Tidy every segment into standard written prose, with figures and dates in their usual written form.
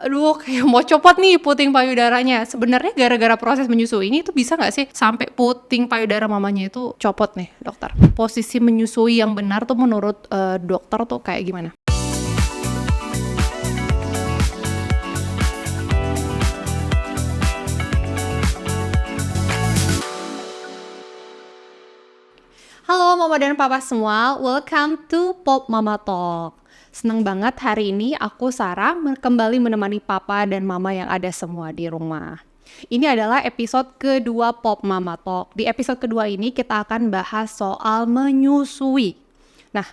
aduh kayak mau copot nih puting payudaranya. Sebenarnya gara-gara proses menyusui ini tuh bisa nggak sih sampai puting payudara mamanya itu copot nih dokter? Posisi menyusui yang benar tuh menurut dokter tuh kayak gimana? Halo mama dan papa semua, welcome to Pop Mama Talk. Seneng banget hari ini aku Sarah kembali menemani papa dan mama yang ada semua di rumah. Ini adalah episode kedua Pop Mama Talk. Di episode kedua ini kita akan bahas soal menyusui. Nah,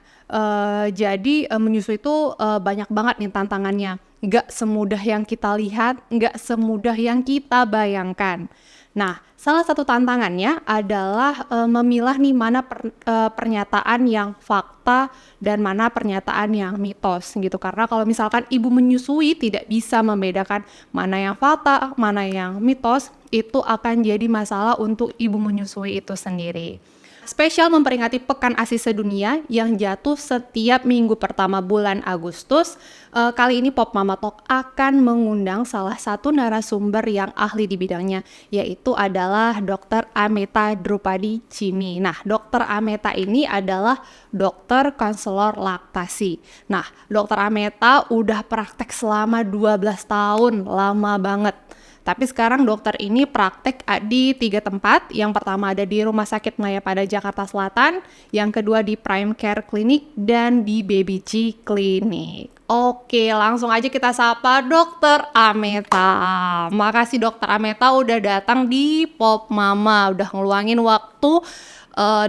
jadi menyusui itu banyak banget nih tantangannya. Nggak semudah yang kita lihat, nggak semudah yang kita bayangkan. Nah, salah satu tantangannya adalah memilah nih mana pernyataan yang fakta dan mana pernyataan yang mitos gitu. Karena kalau misalkan ibu menyusui tidak bisa membedakan mana yang fakta, mana yang mitos, itu akan jadi masalah untuk ibu menyusui itu sendiri. Spesial memperingati Pekan ASI Sedunia yang jatuh setiap minggu pertama bulan Agustus, kali ini Pop Mama Talk akan mengundang salah satu narasumber yang ahli di bidangnya, yaitu adalah Dr. Ameta Drupadi Chimi. Nah, Dr. Ameta ini adalah dokter konselor laktasi. Nah, Dr. Ameta udah praktek selama 12 tahun, lama banget. Tapi sekarang dokter ini praktek di 3 tempat. Yang pertama ada di Rumah Sakit Mayapada Jakarta Selatan, yang kedua di Prime Care Clinic, dan di Baby G Clinic. Oke, langsung aja kita sapa Dokter Ameta. Makasih Dokter Ameta udah datang di Pop Mama, udah ngeluangin waktu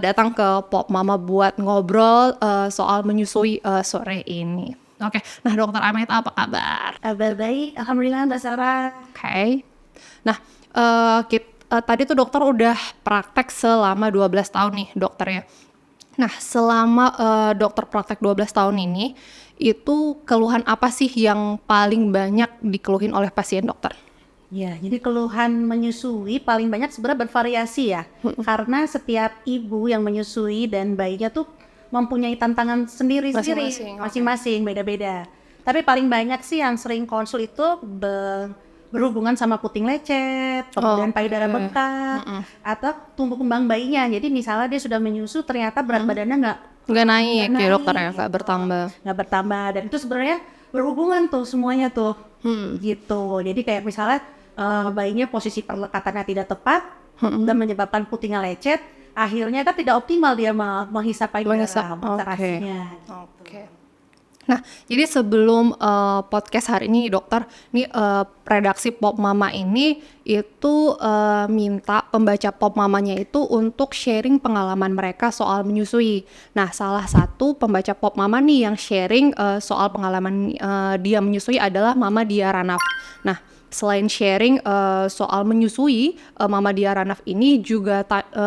datang ke Pop Mama buat ngobrol soal menyusui sore ini. Oke, nah Dokter Ameta apa kabar? Kabar baik, alhamdulillah Mbak Sarah. Oke. Nah, tadi tuh dokter udah praktek selama 12 tahun nih dokter ya. Nah, selama dokter praktek 12 tahun ini, itu keluhan apa sih yang paling banyak dikeluhin oleh pasien dokter? Ya, jadi keluhan menyusui paling banyak sebenarnya bervariasi ya. Karena setiap ibu yang menyusui dan bayinya tuh mempunyai tantangan sendiri-sendiri, masing-masing beda-beda. Tapi paling banyak sih yang sering konsul itu berhubungan sama puting lecet, kemudian payudara bengkak, atau tumbuh kembang bayinya. Jadi misalnya dia sudah menyusu, ternyata berat badannya nggak naik ya dokter ya, nggak bertambah. Dan itu sebenarnya berhubungan tuh semuanya tuh, gitu. Jadi kayak misalnya bayinya posisi perlekatannya tidak tepat dan menyebabkan putingnya lecet, akhirnya kan tidak optimal dia menghisap payudara, Oke. Nah, jadi sebelum podcast hari ini dokter, ini redaksi Pop Mama ini itu minta pembaca Pop Mamanya itu untuk sharing pengalaman mereka soal menyusui. Nah, salah satu pembaca Pop Mama nih yang sharing soal pengalaman dia menyusui adalah Mama Dia Ranaf. Nah, selain sharing soal menyusui, Mama Dia Ranaf ini juga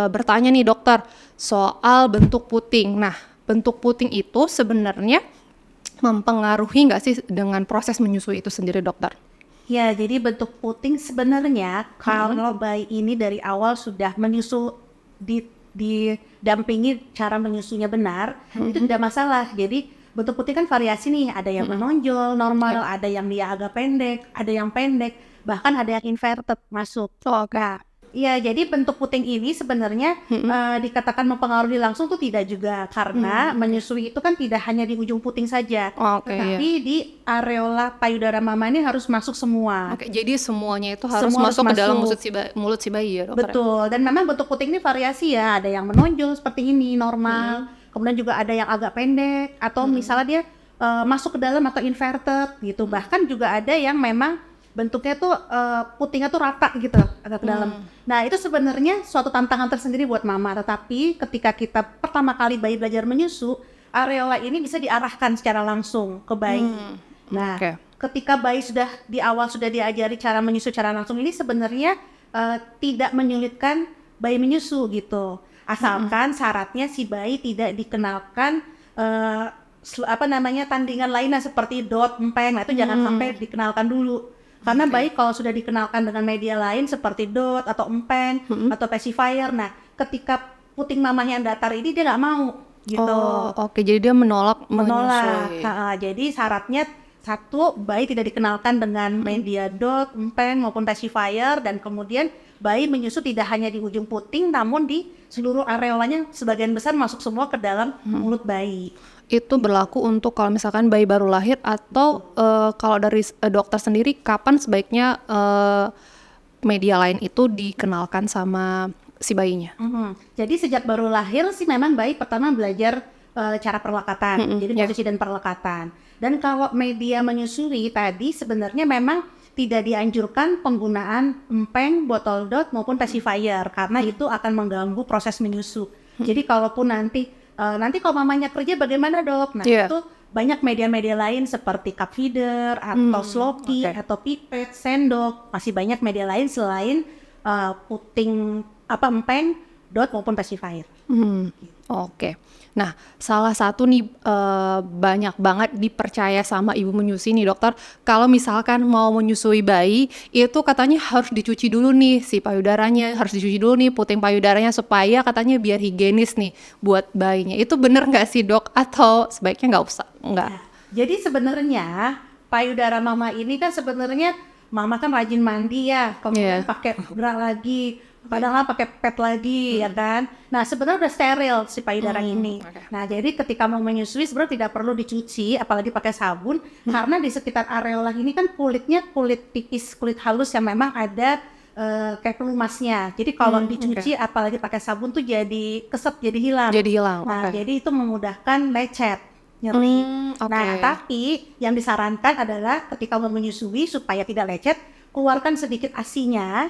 bertanya nih dokter soal bentuk puting. Nah, bentuk puting itu sebenarnya mempengaruhi nggak sih dengan proses menyusui itu sendiri dokter? Ya, jadi bentuk puting sebenarnya kalau bayi ini dari awal sudah menyusu didampingi cara menyusunya benar, itu tidak masalah. Jadi bentuk puting kan variasi nih, ada yang menonjol normal, ada yang dia agak pendek, ada yang pendek, bahkan ada yang inverted masuk. Iya, jadi bentuk puting ini sebenarnya dikatakan mempengaruhi langsung tuh tidak juga, karena menyusui itu kan tidak hanya di ujung puting saja, tetapi di areola payudara mama ini harus masuk semua. Jadi semuanya itu harus masuk ke dalam mulut si bayi ya dokter? Betul, dan memang bentuk puting ini variasi ya, ada yang menonjol seperti ini normal, kemudian juga ada yang agak pendek, atau misalnya dia masuk ke dalam atau inverted gitu, bahkan juga ada yang memang bentuknya tuh putingnya tuh rata gitu agak ke dalam. Nah, itu sebenarnya suatu tantangan tersendiri buat mama, tetapi ketika kita pertama kali bayi belajar menyusu, areola ini bisa diarahkan secara langsung ke bayi. Nah, ketika bayi sudah di awal sudah diajari cara menyusu secara langsung, ini sebenarnya tidak menyulitkan bayi menyusu gitu. Asalkan syaratnya si bayi tidak dikenalkan tandingan lainnya seperti dot, empeng. Nah, itu jangan sampai dikenalkan dulu. Karena bayi kalau sudah dikenalkan dengan media lain seperti dot atau empeng atau pacifier, nah ketika puting mamanya yang datar ini dia nggak mau gitu. Jadi dia menolak. Jadi syaratnya satu, bayi tidak dikenalkan dengan media dot, empeng maupun pacifier, dan kemudian bayi menyusu tidak hanya di ujung puting namun di seluruh areolanya sebagian besar masuk semua ke dalam mulut bayi. Itu berlaku untuk kalau misalkan bayi baru lahir atau kalau dari dokter sendiri kapan sebaiknya media lain itu dikenalkan sama si bayinya? Jadi sejak baru lahir sih memang bayi pertama belajar cara perlekatan, jadi posisi dan perlekatan. Dan kalau media menyusui tadi sebenarnya memang tidak dianjurkan penggunaan empeng, botol dot maupun pacifier karena itu akan mengganggu proses menyusu. Jadi kalaupun nanti kalau mamanya kerja bagaimana dok? Nah itu banyak media-media lain seperti cup feeder atau sloki atau pipet, sendok, masih banyak media lain selain puting empeng, dot maupun pacifier. Oke. Nah, salah satu nih banyak banget dipercaya sama ibu menyusui nih dokter, kalau misalkan mau menyusui bayi, itu katanya harus dicuci dulu nih si payudaranya, harus dicuci dulu nih puting payudaranya supaya katanya biar higienis nih buat bayinya. Itu bener nggak sih dok? Atau sebaiknya nggak usah? Nggak. Nah, jadi sebenarnya payudara mama ini kan sebenarnya mama kan rajin mandi ya, kemudian pakai bra lagi, padahal pakai pad lagi ya kan. Nah sebenarnya udah steril si payudara ini. Nah jadi ketika mau menyusui sebenarnya tidak perlu dicuci, apalagi pakai sabun, karena di sekitar areola ini kan kulitnya kulit tipis, kulit halus yang memang ada kayak pelumasnya. Jadi kalau dicuci apalagi pakai sabun tuh jadi kesep, jadi hilang. Jadi hilang. Nah jadi itu memudahkan lecet, nyeri. Nah tapi yang disarankan adalah ketika mau menyusui supaya tidak lecet, keluarkan sedikit asinya,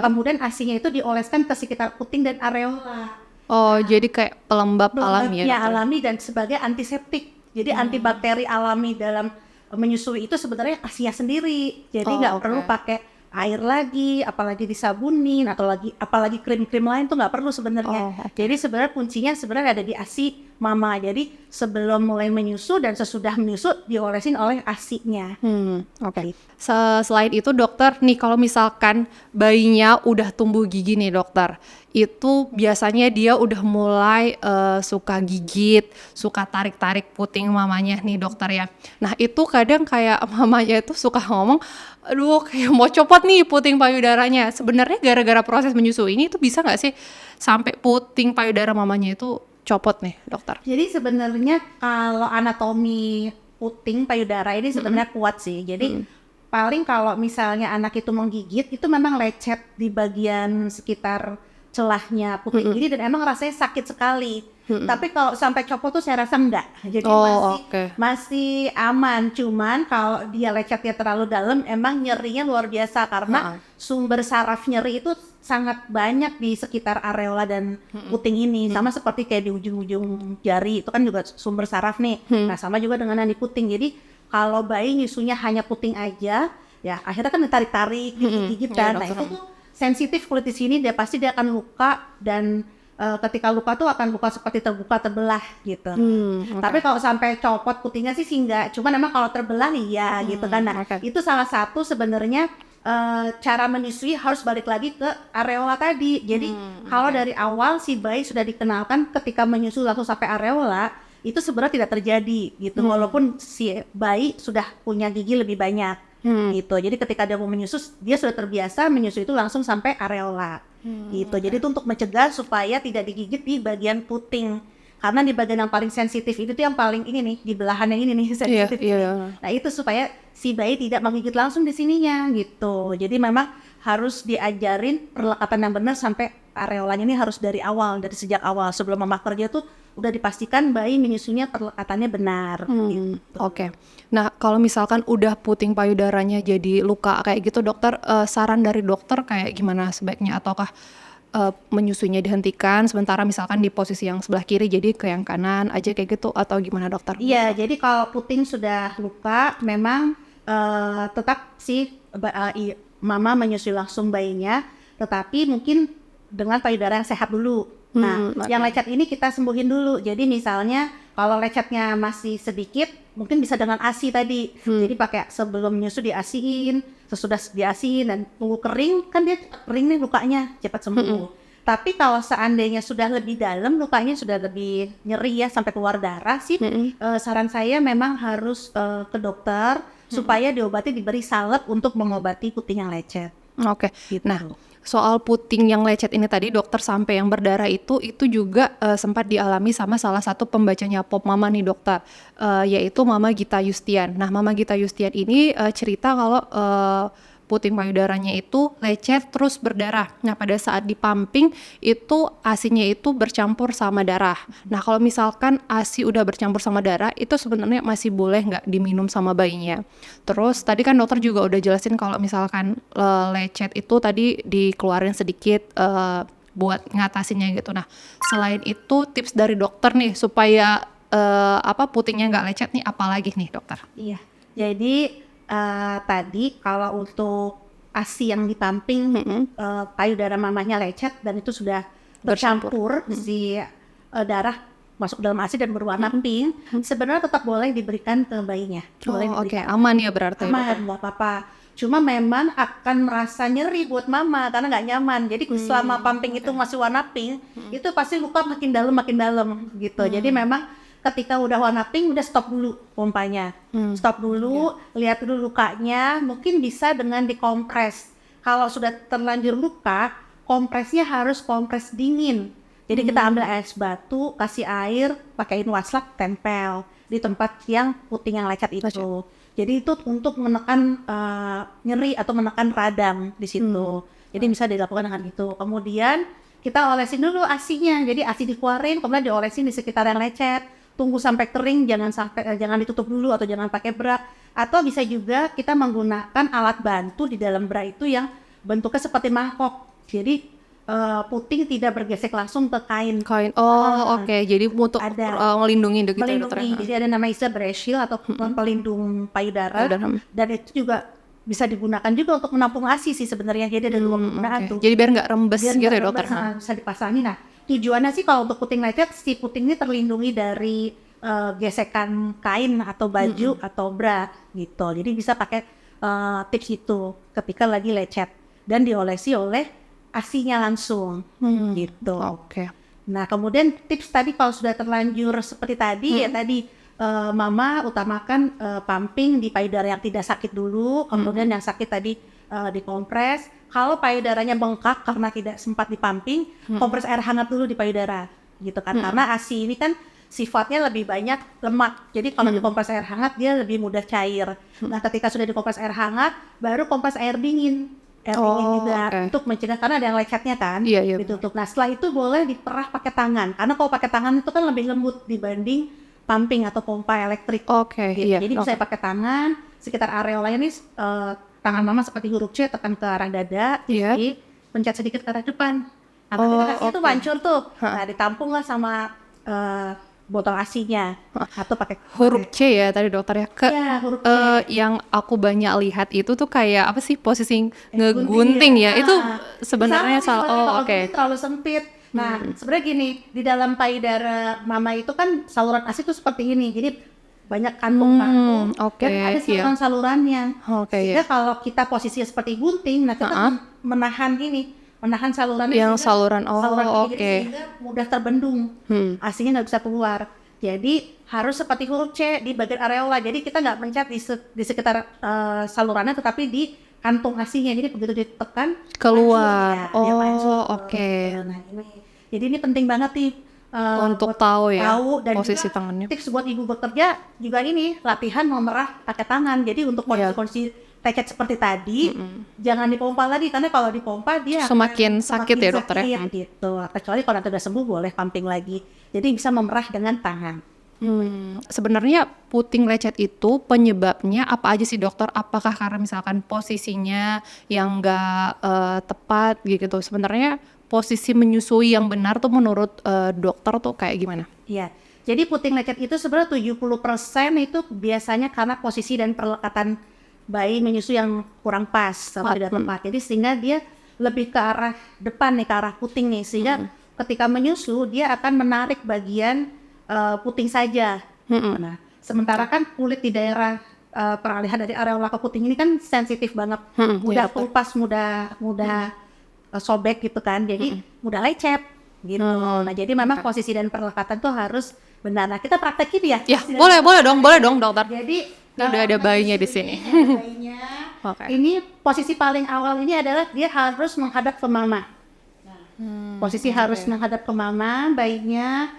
kemudian asinya itu dioleskan ke sekitar puting dan areola. Oh, jadi kayak pelembab alami ya? Alami dan sebagai antiseptik. Jadi antibakteri alami dalam menyusui itu sebenarnya asinya sendiri. Jadi nggak perlu pakai air lagi, apalagi disabunin atau apalagi krim-krim lain tuh nggak perlu sebenarnya. Jadi sebenarnya kuncinya sebenarnya ada di ASI mama. Jadi sebelum mulai menyusu dan sesudah menyusu diolesin oleh ASI-nya. Selain itu dokter, nih kalau misalkan bayinya udah tumbuh gigi nih dokter, itu biasanya dia udah mulai suka gigit, suka tarik-tarik puting mamanya nih dokter ya. Nah itu kadang kayak mamanya itu suka ngomong, aduh kayak mau copot nih puting payudaranya. Sebenarnya gara-gara proses menyusui ini tuh bisa nggak sih sampai puting payudara mamanya itu copot nih dokter? Jadi sebenarnya kalau anatomi puting payudara ini sebenarnya kuat sih. Jadi paling kalau misalnya anak itu menggigit itu memang lecet di bagian sekitar celahnya puting ini dan emang rasanya sakit sekali. Tapi kalau sampai copot tuh saya rasa enggak. Jadi masih aman. Cuman kalau dia lecetnya terlalu dalam emang nyerinya luar biasa karena sumber saraf nyeri itu sangat banyak di sekitar areola dan puting ini. Sama seperti kayak di ujung-ujung jari itu kan juga sumber saraf nih. Nah sama juga dengan yang di puting. Jadi kalau bayi nyusunya hanya puting aja, ya akhirnya kan ditarik-tarik, gigit kan. Nah itu tuh sensitif kulit di sini, dia pasti akan luka dan ketika luka tuh akan luka seperti terbuka terbelah gitu. Tapi kalau sampai copot putingnya sih enggak. Cuman memang kalau terbelah nih ya gitu kan. Nah itu salah satu sebenarnya cara menyusui harus balik lagi ke areola tadi. Jadi kalau dari awal si bayi sudah dikenalkan ketika menyusui langsung sampai areola itu sebenarnya tidak terjadi gitu. Walaupun si bayi sudah punya gigi lebih banyak. Gitu. Jadi ketika dia mau menyusu, dia sudah terbiasa menyusu itu langsung sampai areola. Gitu. Jadi itu untuk mencegah supaya tidak digigit di bagian puting. Karena di bagian yang paling sensitif itu tuh yang paling ini nih, di belahan yang ini nih sensitif. Nah, itu supaya si bayi tidak menggigit langsung di sininya gitu. Jadi memang harus diajarin perlekatan yang benar sampai areolanya ini harus dari awal, dari sejak awal sebelum mama kerja tuh udah dipastikan bayi menyusunya perlekatannya benar. Gitu. Nah kalau misalkan udah puting payudaranya jadi luka kayak gitu dokter, saran dari dokter kayak gimana sebaiknya, ataukah menyusuinya dihentikan sementara misalkan di posisi yang sebelah kiri jadi ke yang kanan aja kayak gitu, atau gimana dokter? Iya, jadi kalau puting sudah luka memang tetap sih mama menyusui langsung bayinya, tetapi mungkin dengan payudara yang sehat dulu. Nah, yang lecet ini kita sembuhin dulu. Jadi misalnya kalau lecetnya masih sedikit, mungkin bisa dengan ASI tadi. Jadi pakai sebelum menyusu diasiin, sesudah diasiin dan tunggu kering, kan dia kering nih lukanya cepat sembuh. Tapi kalau seandainya sudah lebih dalam, lukanya sudah lebih nyeri ya sampai keluar darah sih, saran saya memang harus ke dokter supaya diobati, diberi salep untuk mengobati puting yang lecet. Oke. Gitu. Nah, soal puting yang lecet ini tadi dokter sampai yang berdarah itu juga sempat dialami sama salah satu pembacanya Pop Mama nih dokter, yaitu Mama Gita Yustian. Nah, Mama Gita Yustian ini cerita kalau puting payudaranya itu lecet terus berdarah. Nah, pada saat dipumping itu ASI-nya itu bercampur sama darah. Nah, kalau misalkan ASI udah bercampur sama darah, itu sebenarnya masih boleh nggak diminum sama bayinya. Terus tadi kan dokter juga udah jelasin kalau misalkan lecet itu tadi dikeluarin sedikit buat ngatasinnya gitu. Nah, selain itu tips dari dokter nih supaya putingnya nggak lecet nih, apalagi nih dokter? Iya. Jadi tadi kalau untuk ASI yang dipumping, payudara mamanya lecet dan itu sudah bercampur si darah masuk dalam ASI dan berwarna pink, sebenarnya tetap boleh diberikan ke bayinya. Boleh Oke, aman ya berarti. aman, nggak apa-apa. Cuma memang akan merasa nyeri buat mama karena nggak nyaman. Jadi selama pumping itu masih warna pink, itu pasti luka makin dalam gitu. Jadi memang ketika udah warna pink, udah stop dulu pompanya. Stop dulu, lihat dulu lukanya, mungkin bisa dengan dikompres. Kalau sudah terlanjur luka, kompresnya harus kompres dingin. Jadi kita ambil es batu, kasih air, pakaiin waslak, tempel di tempat yang puting yang lecet itu. Jadi itu untuk menekan nyeri atau menekan radang di situ. Jadi bisa dilakukan dengan itu. Kemudian kita olesin dulu ASI-nya. Jadi ASI dikeluarin, kemudian diolesin di sekitar yang lecet. Tunggu sampai kering, jangan ditutup dulu atau jangan pakai bra. Atau bisa juga kita menggunakan alat bantu di dalam bra itu yang bentuknya seperti mangkok. Jadi puting tidak bergesek langsung ke kain. Oke. Jadi untuk melindungi gitu ya dokter. Jadi ada nama istilah breast shield atau pelindung payudara. Dan itu juga bisa digunakan juga untuk menampung ASI sih sebenarnya. Jadi ada dua penggunaan tuh. Jadi biar nggak rembes gitu ya dokter. Bisa dipasangin. Nah, tujuannya sih kalau untuk puting lecet, si puting ini terlindungi dari gesekan kain atau baju atau bra gitu. Jadi bisa pakai tips itu ketika lagi lecet dan diolesi oleh ASI-nya langsung gitu. Oke. Nah, kemudian tips tadi kalau sudah terlanjur seperti tadi ya tadi mama utamakan pumping di payudara yang tidak sakit dulu, kemudian yang sakit tadi dikompres. Kalau payudaranya bengkak karena tidak sempat dipumping, kompres air hangat dulu di payudara gitu kan. Karena ASI ini kan sifatnya lebih banyak lemak. Jadi kalau dikompres air hangat dia lebih mudah cair. Nah, ketika sudah dikompres air hangat, baru kompres air dingin. Juga untuk mencegah karena ada yang lecetnya kan, ditutup. Nah, setelah itu boleh diperah pakai tangan. Karena kalau pakai tangan itu kan lebih lembut dibanding pumping atau pompa elektrik. Jadi bisa pakai tangan sekitar areola ini. Tangan mama seperti huruf C, tekan ke arah dada, jadi pencet sedikit ke arah depan. Nah, ketika itu mancur tuh, nah ditampung lah sama botol ASI-nya atau pakai huruf C ya tadi dokter ya. Huruf C. Yang aku banyak lihat itu tuh kayak apa sih posisi ngegunting ya. Itu sebenarnya salah. Terlalu sempit. Nah, sebenarnya gini, di dalam payudara mama itu kan saluran ASI itu seperti ini. Jadi banyak kantung-kantung dan ada saluran-salurannya. Sehingga kalau kita posisinya seperti gunting, nah kita menahan saluran yang saluran sehingga mudah terbendung, ASI-nya nggak bisa keluar. Jadi harus seperti huruf C di bagian areola. Jadi kita nggak mencet di sekitar salurannya, tetapi di kantung ASI-nya. Jadi begitu ditekan keluar. Nah, jadi ini penting banget nih. Untuk tahu dan posisi juga tangannya. Tips buat ibu bekerja juga ini latihan memerah pakai tangan. Jadi untuk kondisi lecet seperti tadi jangan dipompa lagi karena kalau dipompa dia semakin sakit ya dokter ya. Gitu. Kecuali kalau nanti udah sembuh boleh pumping lagi. Jadi bisa memerah dengan tangan. Sebenarnya puting lecet itu penyebabnya apa aja sih dokter? Apakah karena misalkan posisinya yang nggak tepat gitu? Sebenarnya posisi menyusui yang benar tuh menurut dokter tuh kayak gimana? Iya, jadi puting lecet itu sebenarnya 70% itu biasanya karena posisi dan perlekatan bayi menyusui yang kurang pas atau tidak tepat. Jadi sehingga dia lebih ke arah depan nih, ke arah puting nih. Sehingga ketika menyusu dia akan menarik bagian puting saja. Nah, sementara kan kulit di daerah peralihan dari areola ke puting ini kan sensitif banget, mudah kelupas, mudah sobek gitu kan, jadi mudah lecet gitu. Nah jadi memang posisi dan perlekatan tuh harus benar. Nah kita praktekin ya. Ya, posisi dan boleh dong dokter. Jadi Ini udah ada bayinya di sini. ada bayinya. Oke. Ini posisi paling awal ini adalah dia harus menghadap ke mama. Posisi harus menghadap ke mama, bayinya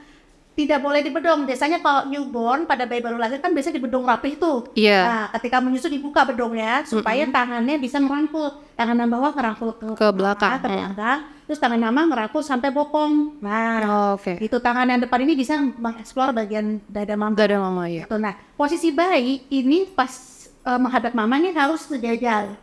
tidak boleh dibedong. Biasanya kalau newborn pada bayi baru lahir kan biasanya dibedong rapih tuh. Iya. Nah, ketika menyusu dibuka bedongnya supaya tangannya bisa merangkul. Tangan bawah merangkul Ke belakang. ke belakang. Terus tangan mama merangkul sampai bokong. Nah, Oke. itu tangan yang depan ini bisa mengeksplor bagian dada mama. Gak ada mama ya. Gitu. Nah, posisi bayi ini pas menghadap mamanya harus sejajar.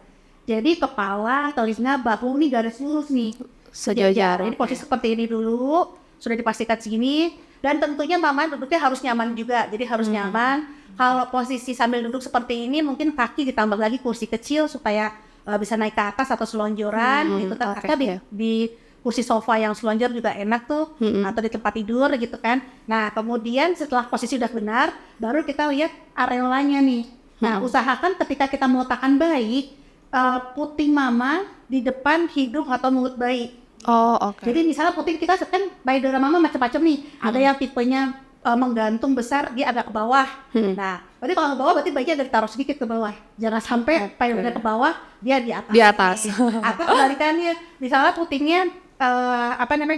Jadi kepala, telinga, bahu nih garis lurus nih. Sejajar. Jadi posisi seperti ini dulu, sudah dipastikan segini. Dan tentunya mama duduknya harus nyaman juga. Jadi harus nyaman. Kalau posisi sambil duduk seperti ini, mungkin kaki ditambah lagi kursi kecil supaya bisa naik ke atas atau selonjoran. Gitu kan. Oke, Atau iya. di kursi sofa yang selonjor juga enak tuh. Atau di tempat tidur gitu kan. Nah kemudian setelah posisi udah benar, baru kita lihat areolanya nih. Nah usahakan ketika kita meletakkan bayi, puting mama di depan hidung atau mulut bayi. Oh, oke. Jadi misalnya puting kita kan payudara mama macam-macam nih. Ada yang tipenya menggantung besar, dia agak ke bawah. Nah, berarti kalau ke bawah berarti bayinya ada ditaruh sedikit ke bawah. Jangan sampai payudara ke bawah, dia di atas. Di atas. Atau kebalikannya, misalnya putingnya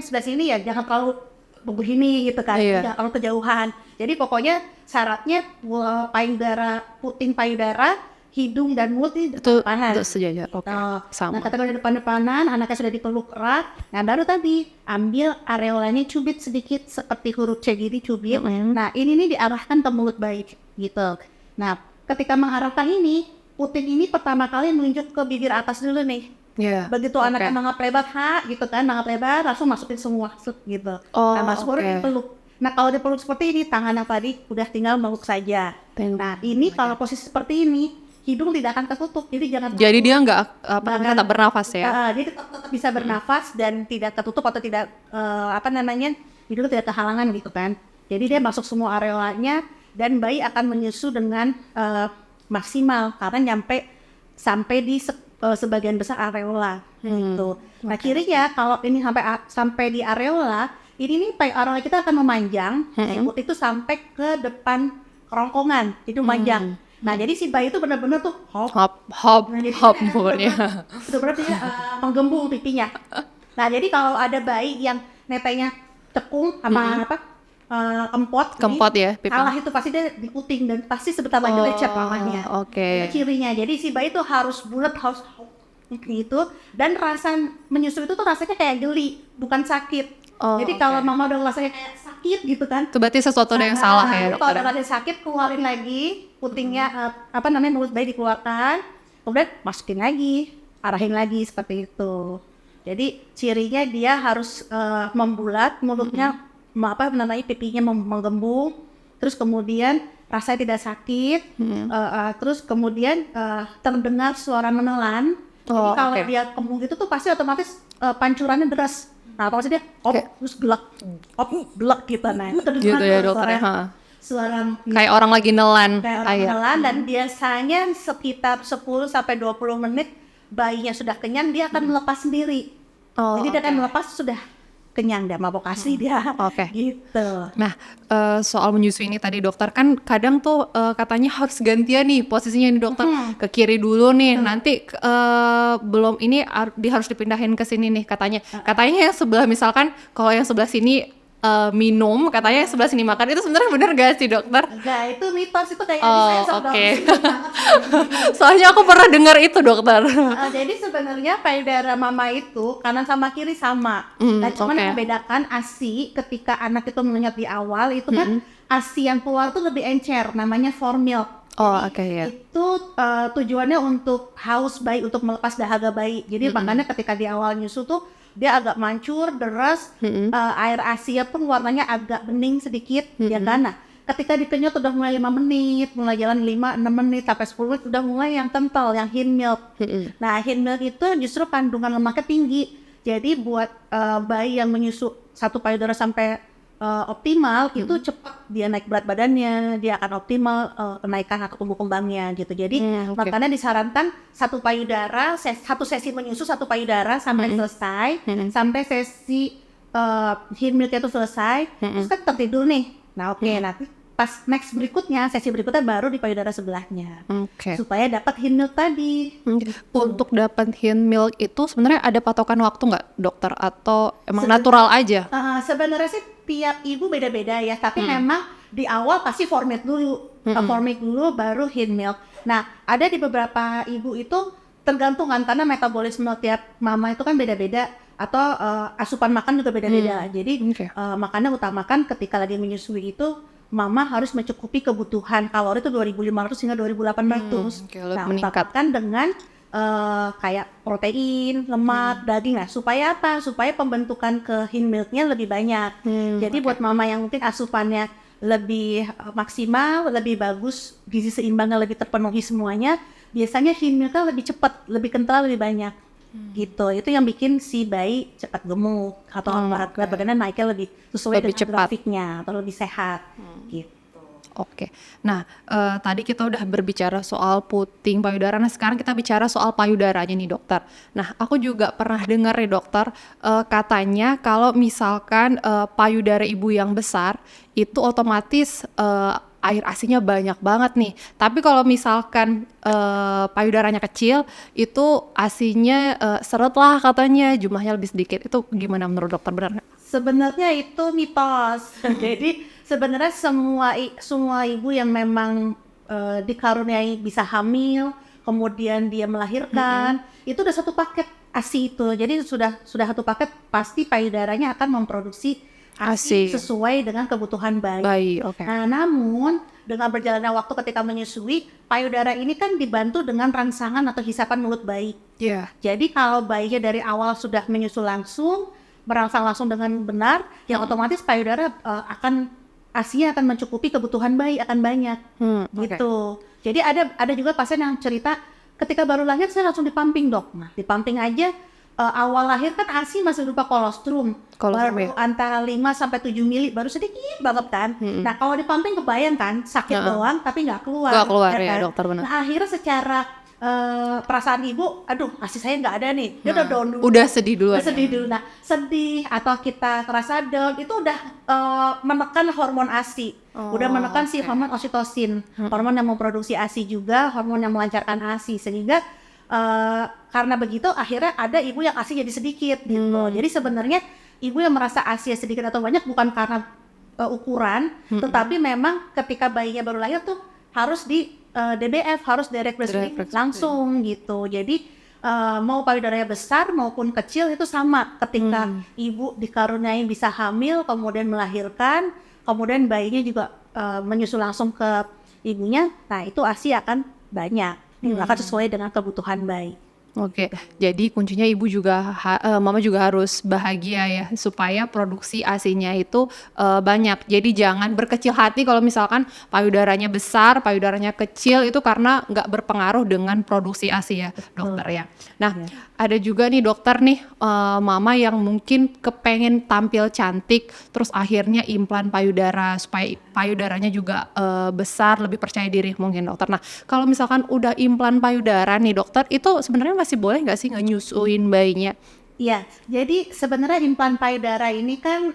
sebelah sini ya, jangan terlalu begini gitu kan. Iya. Jangan terlalu kejauhan. Jadi pokoknya syaratnya puting payudara, hidung dan mulut ini Itu depanan. sejajar. Oke. Sama. Nah, ketika udah depan-depanan, anaknya sudah dipeluk erat. Nah, baru tadi ambil areolanya, cubit sedikit seperti huruf C gini, cubit. Nah, ini nih diarahkan ke mulut bayi gitu. Nah, ketika mengarahkan ini, puting ini pertama kali menunjuk ke bibir atas dulu nih. Iya. Begitu anaknya mangap lebar, gitu kan, mangap lebar, langsung masukin semua gitu. Oh, Nah, masuk baru oke. dipeluk. Nah, kalau dipeluk seperti ini, tangan yang tadi udah tinggal meluk saja. Nah, ini kalau posisi seperti ini, hidung tidak akan ketutup, jadi jangan. Jadi dia nggak tetap bernafas ya. Dia tetap bisa bernafas dan tidak tertutup atau tidak hidung tidak kehalangan gitu kan. Jadi dia masuk semua areolanya dan bayi akan menyusu dengan maksimal karena sampai di sebagian besar areola gitu. Nah kirinya kalau ini sampai di areola, ini nih areola kita akan memanjang, ikut itu sampai ke depan kerongkongan, jadi memanjang. Nah jadi si bayi itu benar-benar tuh Hop mulutnya. benar-benar dia menggembung pipinya. Nah jadi kalau ada bayi yang netenya cekung sama Kempot ya, pipi. kalah itu pasti dia diputing dan pasti sebentar lagi lecet mamanya. Oke. Itu cirinya. Jadi si bayi itu harus bulat, harus gitu. Dan rasa menyusui itu tuh rasanya kayak geli, bukan sakit. Jadi kalau mama udah rasanya kayak sakit gitu kan. Itu berarti sesuatu yang salah ya Kalau dokter. ada sakit keluarin lagi putingnya mulut bayi dikeluarkan, kemudian masukin lagi, arahin lagi seperti itu. Jadi cirinya dia harus membulat, mulutnya pipinya menggembung, terus kemudian rasanya tidak sakit, terus kemudian terdengar suara menelan. Jadi kalau dia kembung gitu tuh pasti otomatis pancurannya deras. Nah, apa maksudnya? Terus gelak gitu. Nah, itu terdengar Gitu ya dokter. suara Kayak orang lagi nelan air. dan biasanya sekitar 10 sampai 20 menit bayinya sudah kenyang, dia akan melepas sendiri. Jadi dia akan melepas sudah kenyang dan mabok asli dia. Oke. Gitu. Nah, soal menyusui ini tadi dokter kan kadang tuh katanya harus gantian nih posisinya nih dokter, ke kiri dulu nih, nanti belum ini harus dipindahin ke sini nih katanya. Katanya yang sebelah misalkan kalau yang sebelah sini minum, katanya yang sebelah sini makan, itu sebenarnya benar gak sih dokter? Nah itu mitos, itu kayak saya Oke. Soalnya aku pernah dengar itu dokter. Jadi sebenarnya payudara mama itu kanan sama kiri sama. Nah cuman yang membedakan ASI ketika anak itu mengenyot di awal itu kan ASI yang keluar tuh lebih encer, namanya formil. Ya. Itu tujuannya untuk haus bayi, untuk melepas dahaga bayi. Jadi makanya ketika di awal nyusu tuh dia agak mancur, deras, air ASI pun warnanya agak bening sedikit, ya kan? Nah, ketika dikenyot udah mulai 5 menit, mulai jalan 5-6 menit sampai 10 menit udah mulai yang kental, yang hind milk. Nah, hind milk itu justru kandungan lemaknya tinggi. Jadi buat bayi yang menyusu satu payudara sampai optimal, itu cepat dia naik berat badannya, dia akan optimal kenaikan atau tumbuh kembangnya gitu. Jadi oke. makanya disarankan satu payudara, satu sesi menyusu satu payudara sampai selesai, sampai sesi hamilnya itu selesai, terus kan tertidur nih. Nah nanti pas next berikutnya, sesi berikutnya baru di payudara sebelahnya, Oke. supaya dapat hamil tadi. Untuk dapat hind milk itu sebenarnya ada patokan waktu nggak dokter atau emang natural aja? Sebenarnya sih tiap ibu beda-beda ya, tapi memang di awal pasti formate dulu, formate dulu baru hind milk. Nah, ada di beberapa ibu itu tergantung kan, karena metabolisme tiap mama itu kan beda-beda, atau asupan makan juga beda-beda. Jadi makanya utamakan ketika lagi menyusui itu mama harus mencukupi kebutuhan kalori itu 2.500 hingga 2.800. Nah, utamakan dengan kayak protein, lemak, daging lah. Supaya apa? Supaya pembentukan ke hind milknya lebih banyak. Jadi buat mama yang mungkin asupannya lebih maksimal, lebih bagus, gizi seimbangnya lebih terpenuhi semuanya, biasanya hind milknya lebih cepat, lebih kental, lebih banyak. Gitu. Itu yang bikin si bayi cepat gemuk atau berat badannya naiknya lebih sesuai Lebih dengan cepat. grafiknya atau lebih sehat. Gitu. Oke. Nah, tadi kita udah berbicara soal puting payudara. Nah, sekarang kita bicara soal payudaranya nih, dokter. Nah, aku juga pernah dengar nih, dokter, katanya kalau misalkan payudara ibu yang besar itu otomatis air asinya banyak banget nih. Tapi kalau misalkan payudaranya kecil, itu asinya seret lah katanya, jumlahnya lebih sedikit. Itu gimana menurut dokter, benar nggak? Sebenarnya itu mitos. Jadi sebenarnya semua ibu yang memang dikaruniai bisa hamil, kemudian dia melahirkan, itu udah satu paket ASI itu. Jadi sudah satu paket, pasti payudaranya akan memproduksi ASI sesuai dengan kebutuhan bayi. Oke. Nah, namun dengan berjalannya waktu ketika menyusui, payudara ini kan dibantu dengan rangsangan atau hisapan mulut bayi. Iya. Jadi kalau bayinya dari awal sudah menyusu langsung, merangsang langsung dengan benar, yang otomatis payudara ASI-nya akan mencukupi kebutuhan bayi, akan banyak. Gitu. Jadi ada juga pasien yang cerita ketika baru lahir saya langsung dipumping, dok. Nah, dipumping aja awal lahir kan ASI masih berupa kolostrum. Baru antara 5 sampai 7 mili, baru sedikit banget kan. Nah, kalau dipumping kebayang kan sakit doang tapi nggak keluar. Nggak keluar ya, ya, kan? dokter, benar. Nah, akhirnya secara perasaan ibu, aduh ASI saya nggak ada nih, dia udah down dulu. Udah sedih duluan. Udah sedih dulu. Nah, sedih atau kita terasa down itu udah menekan hormon ASI. Udah menekan si hormon oksitosin, hormon yang memproduksi ASI juga, hormon yang melancarkan ASI, sehingga karena begitu akhirnya ada ibu yang ASI jadi sedikit gitu. Jadi sebenarnya ibu yang merasa ASI sedikit atau banyak bukan karena ukuran, tetapi memang ketika bayinya baru lahir tuh harus di DBF, harus direct breastfeeding langsung gitu. Jadi mau payudaranya besar maupun kecil itu sama, ketika ibu dikaruniai bisa hamil kemudian melahirkan, kemudian bayinya juga menyusul langsung ke ibunya, nah itu ASI akan banyak, akan sesuai dengan kebutuhan bayi. Oke, jadi kuncinya ibu juga, mama juga harus bahagia ya, supaya produksi ASI-nya itu banyak. Jadi jangan berkecil hati kalau misalkan payudaranya besar, payudaranya kecil, itu karena nggak berpengaruh dengan produksi ASI ya, dokter ya. Nah, ada juga nih dokter nih, mama yang mungkin kepengen tampil cantik, terus akhirnya implan payudara supaya payudaranya juga besar, lebih percaya diri mungkin, dokter. Nah, kalau misalkan udah implan payudara nih, dokter, itu sebenarnya masih boleh nggak sih ngenyusuin bayinya? Iya, jadi sebenarnya implan payudara ini kan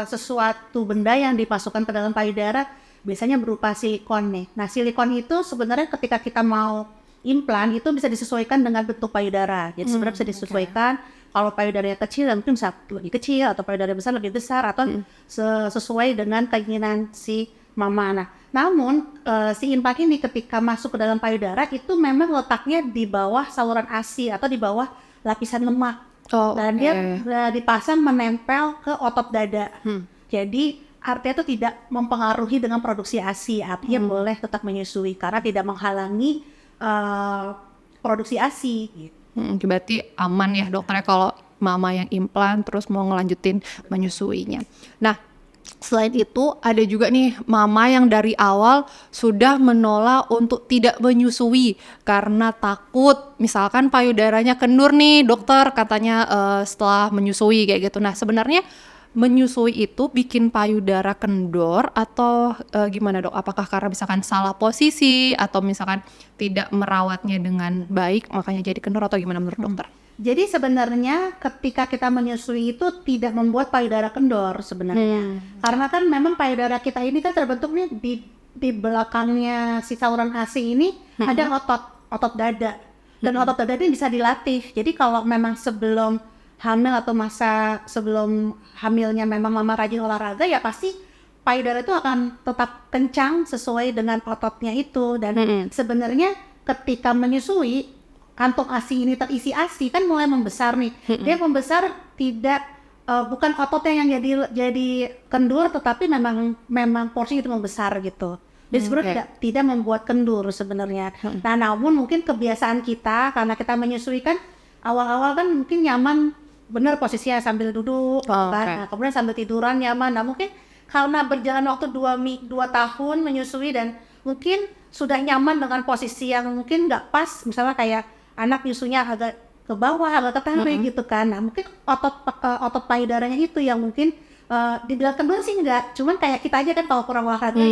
sesuatu benda yang dimasukkan ke dalam payudara, biasanya berupa silikon nih. Nah, silikon itu sebenarnya ketika kita mau implan itu bisa disesuaikan dengan bentuk payudara. Jadi sebenarnya bisa disesuaikan. Kalau payudaranya kecil, mungkin bisa lebih kecil, atau payudara besar lebih besar, atau sesuai dengan keinginan si mama. Nah, namun si implan ini ketika masuk ke dalam payudara itu memang letaknya di bawah saluran ASI atau di bawah lapisan lemak. Dan dia dipasang menempel ke otot dada. Jadi artinya itu tidak mempengaruhi dengan produksi ASI. Artinya boleh tetap menyusui karena tidak menghalangi produksi ASI. Gitu. Berarti aman ya dokternya kalau mama yang implan terus mau ngelanjutin menyusuinya. Nah, selain itu ada juga nih mama yang dari awal sudah menolak untuk tidak menyusui karena takut misalkan payudaranya kendur nih dokter, katanya setelah menyusui kayak gitu. Nah, sebenarnya menyusui itu bikin payudara kendor atau gimana dok? Apakah karena misalkan salah posisi atau misalkan tidak merawatnya dengan baik makanya jadi kendor atau gimana menurut dokter? Jadi sebenarnya ketika kita menyusui itu tidak membuat payudara kendor sebenarnya. Karena kan memang payudara kita ini kan terbentuknya di belakangnya si saluran ASI ini ada otot dada. Dan otot dada ini bisa dilatih. Jadi kalau memang sebelum hamil atau masa sebelum hamilnya memang mama rajin olahraga, ya pasti payudara itu akan tetap kencang sesuai dengan ototnya itu. Dan sebenarnya ketika menyusui, kantong ASI ini terisi ASI kan mulai membesar nih. Dia membesar tidak bukan ototnya yang jadi kendur, tetapi memang porsi itu membesar gitu. Jadi sebenarnya tidak membuat kendur sebenarnya. Nah, namun mungkin kebiasaan kita karena kita menyusui kan awal-awal kan mungkin nyaman benar posisinya sambil duduk, kan? Nah, kemudian sambil tiduran nyaman. Nah, mungkin karena berjalan waktu 2 tahun menyusui dan mungkin sudah nyaman dengan posisi yang mungkin nggak pas, misalnya kayak anak nyusunya agak ke bawah, agak ketarik gitu kan. Nah, mungkin otot payudaranya itu yang mungkin dibilang kendor sih enggak, cuman kayak kita aja kan kalau kurang olahraga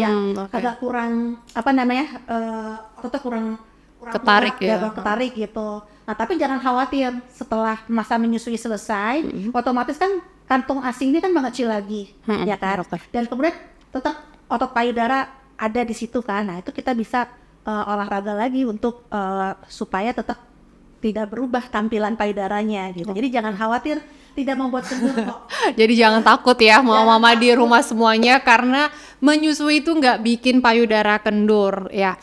agak kurang ototnya kurang Ketarik kuat, kurang ketarik gitu. Nah, tapi jangan khawatir, setelah masa menyusui selesai, otomatis kan kantung ASI ini kan mengecil lagi, ya kan? Dan kemudian tetap otot payudara ada di situ kan. Nah, itu kita bisa olahraga lagi untuk supaya tetap tidak berubah tampilan payudaranya gitu. Jadi jangan khawatir tidak membuat kendor kok. Jadi jangan takut ya mama-mama di rumah semuanya karena menyusui itu nggak bikin payudara kendur ya.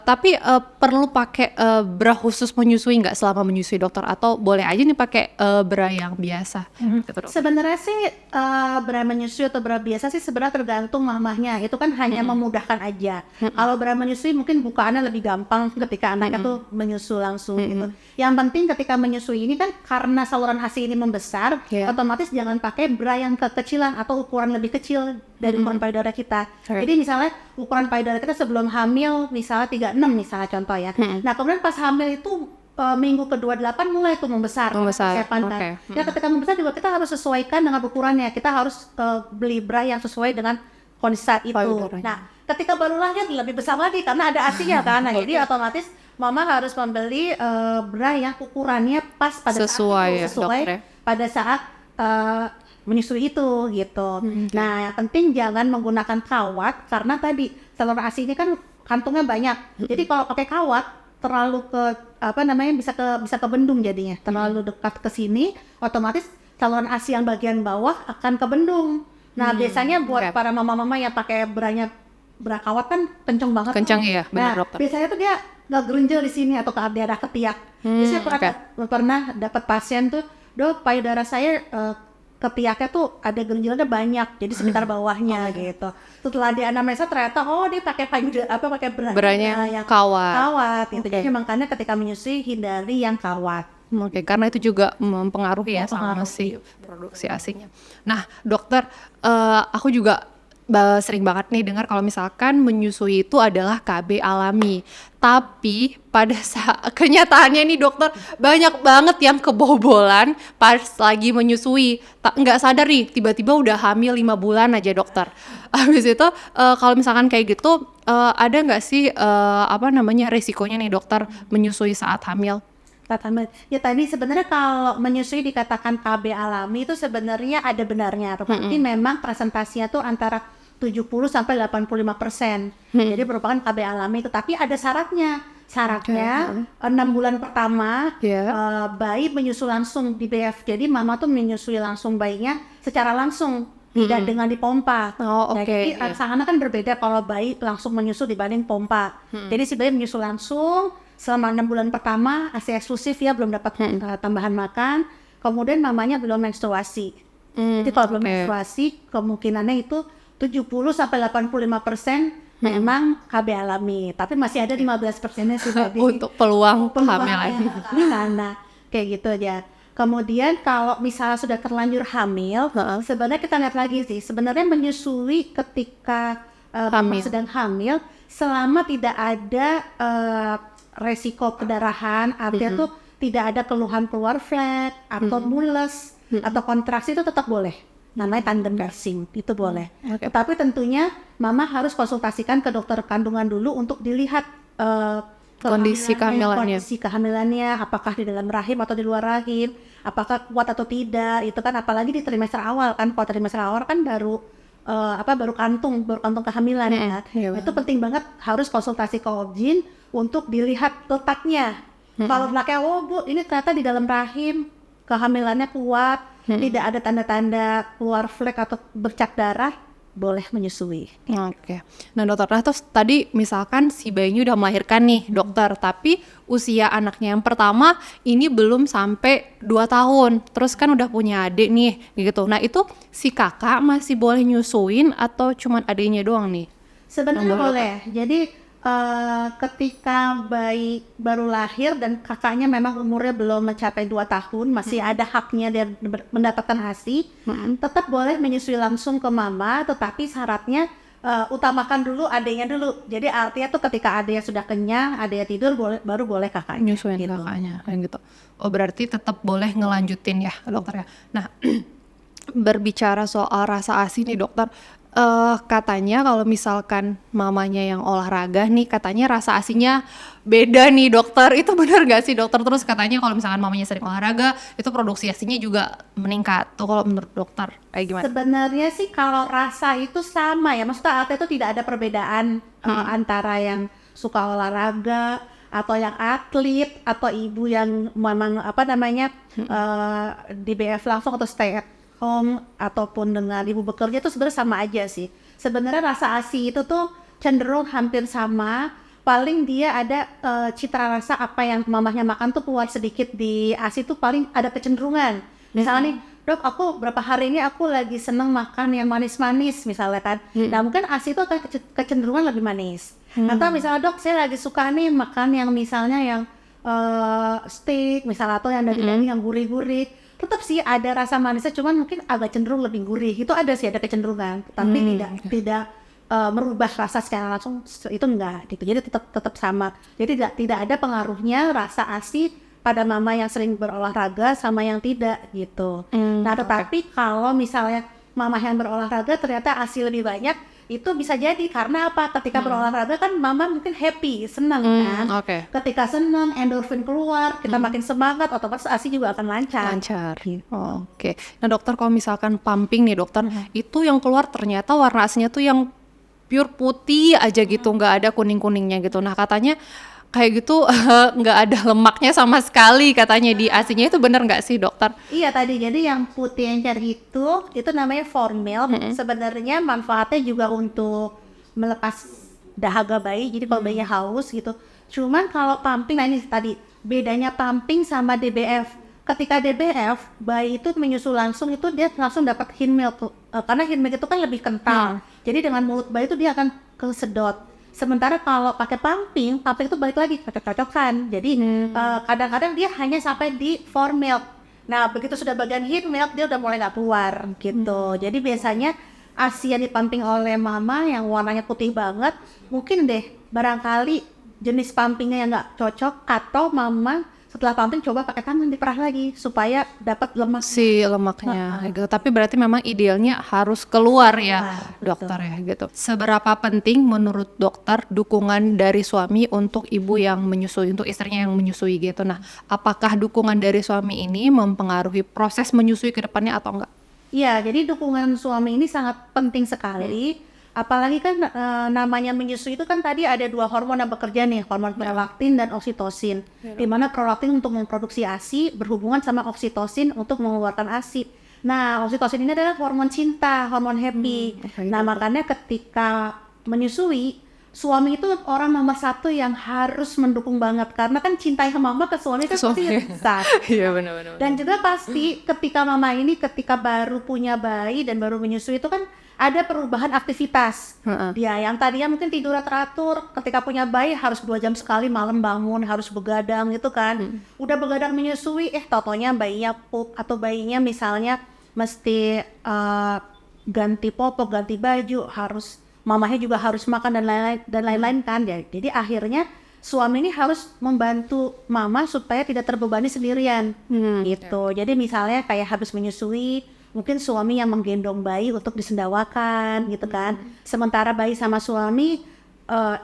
Tapi perlu pakai bra khusus menyusui nggak selama menyusui dokter atau boleh aja nih pakai bra yang biasa? Gitu, Sebenarnya sih bra menyusui atau bra biasa sih sebenarnya tergantung mamahnya. Itu kan hanya memudahkan aja. Kalau bra menyusui mungkin bukaannya lebih gampang ketika anaknya tuh menyusu langsung gitu. Yang penting ketika menyusui ini kan karena saluran ASI ini membesar, otomatis jangan pakai bra yang kekecilan atau ukuran lebih kecil dari ukuran payudara kita. Jadi misalnya ukuran payudara kita sebelum hamil misalnya 36 misalnya contoh ya. Nah, kemudian pas hamil itu minggu ke-28 mulai tuh membesar. Ya ketika membesar juga kita harus sesuaikan dengan ukurannya. Kita harus beli bra yang sesuai dengan kondisi saat itu. Nah, ketika baru lahir lebih besar lagi karena ada ASI-nya kan. Nah, jadi otomatis mama harus membeli bra yang ukurannya pas pada sesuai pada saat menyusui itu gitu. Nah, yang penting jangan menggunakan kawat karena tadi saluran ASI ini kan kantungnya banyak. Jadi kalau pakai kawat terlalu bisa ke bendung jadinya. Terlalu dekat ke sini, otomatis saluran ASI yang bagian bawah akan ke bendung. Nah, biasanya buat para mama-mama yang pakai bra kawat kan kenceng banget. Kenceng ya, benar dokter. Biasanya tuh dia nggak gerenjel di sini atau ke daerah ketiak. Biasanya pernah dapat pasien tuh, dok payudara saya ketiaknya tuh ada gerenjelnya banyak, jadi sekitar bawahnya gitu. Setelah di anamnesa ternyata dia pakai pakai branya yang kawat gitu. Jadi makanya ketika menyusui hindari yang kawat. Karena itu juga mempengaruhi ya sama si produksi ASI-nya. Nah, dokter, aku juga sering banget nih dengar kalau misalkan menyusui itu adalah KB alami. Tapi pada saat kenyataannya nih dokter, banyak banget yang kebobolan pas lagi menyusui. Nggak sadar nih, tiba-tiba udah hamil 5 bulan aja dokter. Habis itu kalau misalkan kayak gitu, ada nggak sih resikonya nih dokter menyusui saat hamil? Ya tadi sebenarnya kalau menyusui dikatakan KB alami itu sebenarnya ada benarnya. Tapi memang presentasinya tuh antara 70-85%. Jadi merupakan KB alami itu. Tapi ada syaratnya. Syaratnya 6 bulan pertama bayi menyusu langsung di BF. Jadi mama tuh menyusui langsung bayinya secara langsung. Tidak dengan dipompa. Jadi anak kan berbeda kalau bayi langsung menyusu dibanding pompa. Jadi si bayi menyusu langsung selama 6 bulan pertama, ASI eksklusif ya, belum dapat tambahan makan. Kemudian mamanya belum menstruasi. Jadi kalau belum menstruasi, kemungkinannya itu 70-85% memang KB alami. Tapi masih ada 15%-nya sih tadi. Untuk peluang hamil lagi. Nah, kayak gitu aja. Kemudian kalau misalnya sudah terlanjur hamil, sebenarnya kita lihat lagi sih. Sebenarnya menyusui ketika sedang hamil, selama tidak ada resiko pendarahan, artinya tuh tidak ada keluhan keluar flat atau mules atau kontraksi itu tetap boleh. namanya tandem nursing, itu boleh. Oke. Tetapi tentunya mama harus konsultasikan ke dokter kandungan dulu untuk dilihat Kondisi kehamilannya. kondisi kehamilannya, apakah di dalam rahim atau di luar rahim, apakah kuat atau tidak, itu kan apalagi di trimester awal kan, kalau trimester awal kan baru baru kantung kehamilan ya. Iya, Itu penting banget harus konsultasi ke obgyn untuk dilihat letaknya. Kalau letaknya, oh bu, ini ternyata di dalam rahim, kehamilannya kuat, tidak ada tanda-tanda keluar flek atau bercak darah, boleh menyusui. Oke. Nah dokter, nah terus tadi misalkan si bayinya udah melahirkan nih dokter, tapi usia anaknya yang pertama ini belum sampai 2 tahun. Terus kan udah punya adik nih gitu. Nah itu si kakak masih boleh nyusuin atau cuman adiknya doang nih? Sebenarnya boleh. Jadi ketika bayi baru lahir dan kakaknya memang umurnya belum mencapai 2 tahun, masih ada haknya dia mendapatkan ASI, tetap boleh menyusui langsung ke mama, tetapi syaratnya utamakan dulu adiknya dulu. Jadi artinya tuh ketika adiknya sudah kenyang, adiknya tidur, baru boleh kakaknya. Nyusuin kakaknya kayak gitu. Oh berarti tetap boleh ngelanjutin ya dokter ya. Nah berbicara soal rasa ASI nih dokter, katanya kalau misalkan mamanya yang olahraga nih, katanya rasa ASINya beda nih dokter. Itu benar gak sih dokter? Terus katanya kalau misalkan mamanya sering olahraga, itu produksi ASINya juga meningkat. Tuh kalau menurut dokter kayak gimana? Sebenarnya sih kalau rasa itu sama ya, maksudnya artinya itu tidak ada perbedaan antara yang suka olahraga atau yang atlet atau ibu yang memang DBF langsung atau stay at home ataupun dengan ibu bekerja itu sebenarnya sama aja sih. Sebenarnya rasa ASI itu tuh cenderung hampir sama, paling dia ada citra rasa apa yang mamahnya makan tuh keluar sedikit di ASI tuh paling ada kecenderungan. Misalnya nih, dok aku berapa hari ini aku lagi seneng makan yang manis-manis misalnya kan. Nah mungkin ASI itu akan kecenderungan lebih manis. Atau misalnya dok saya lagi suka nih makan yang misalnya yang steak misalnya atau yang daging-daging yang gurih-gurih. Tetap sih ada rasa manisnya, cuman mungkin agak cenderung lebih gurih. Itu ada sih, ada kecenderungan, tapi tidak merubah rasa secara langsung, itu enggak gitu. Jadi tetap sama. Jadi tidak ada pengaruhnya rasa ASI pada mama yang sering berolahraga sama yang tidak gitu. Nah, tetapi kalau misalnya mama yang berolahraga ternyata ASI lebih banyak, itu bisa jadi karena apa? Ketika berolahraga kan mama mungkin happy, senang kan. Ketika senang, endorfin keluar, kita makin semangat, otomatis ASI juga akan lancar. Oke. Nah dokter, kalau misalkan pumping nih dokter, itu yang keluar ternyata warna ASINya tuh yang pure putih aja gitu, nggak ada kuning-kuningnya gitu. Nah katanya kayak gitu nggak ada lemaknya sama sekali katanya di ASINya, itu bener nggak sih dokter? Iya tadi, jadi yang putih encer itu namanya formil. Sebenarnya manfaatnya juga untuk melepas dahaga bayi, jadi kalau bayinya haus gitu. Cuman kalau pumping, nah ini tadi bedanya pumping sama DBF. Ketika DBF, bayi itu menyusu langsung, itu dia langsung dapat hind milk karena hind milk itu kan lebih kental. Jadi dengan mulut bayi itu dia akan kesedot. Sementara kalau pakai pumping itu balik lagi cocok-cocokan. Jadi kadang-kadang dia hanya sampai di formil. Nah begitu sudah bagian hind milk dia udah mulai nggak keluar gitu. Jadi biasanya ASI yang dipumping oleh mama yang warnanya putih banget, mungkin deh barangkali jenis pumpingnya yang nggak cocok, atau mama setelah pumping coba pakai tangan diperah lagi supaya dapat lemak si lemaknya gitu. Tapi berarti memang idealnya harus keluar ya dokter ya gitu. Seberapa penting menurut dokter dukungan dari suami untuk ibu yang menyusui, untuk istrinya yang menyusui gitu? Nah apakah dukungan dari suami ini mempengaruhi proses menyusui ke depannya atau enggak? Iya, jadi dukungan suami ini sangat penting sekali. Apalagi kan namanya menyusui itu kan tadi ada 2 hormon yang bekerja nih, hormon prolaktin dan oksitosin. Di mana prolaktin untuk memproduksi ASI berhubungan sama oksitosin untuk mengeluarkan ASI. Nah, oksitosin ini adalah hormon cinta, hormon happy. Nah, makanya ketika menyusui, suami itu orang nomor 1 yang harus mendukung banget, karena kan cintanya mama ke suami kan pasti besar. Iya benar-benar. Dan juga pasti ketika mama ini ketika baru punya bayi dan baru menyusui itu kan ada perubahan aktivitas. Dia yang tadinya mungkin tidur teratur, ketika punya bayi harus 2 jam sekali malam bangun, harus begadang gitu kan. Udah begadang menyusui, totonya bayinya pup, atau bayinya misalnya mesti ganti popok, ganti baju, harus mamahnya juga harus makan dan lain-lain kan. Jadi akhirnya suami ini harus membantu mama supaya tidak terbebani sendirian gitu. Jadi misalnya kayak habis menyusui, mungkin suami yang menggendong bayi untuk disendawakan gitu kan. Sementara bayi sama suami,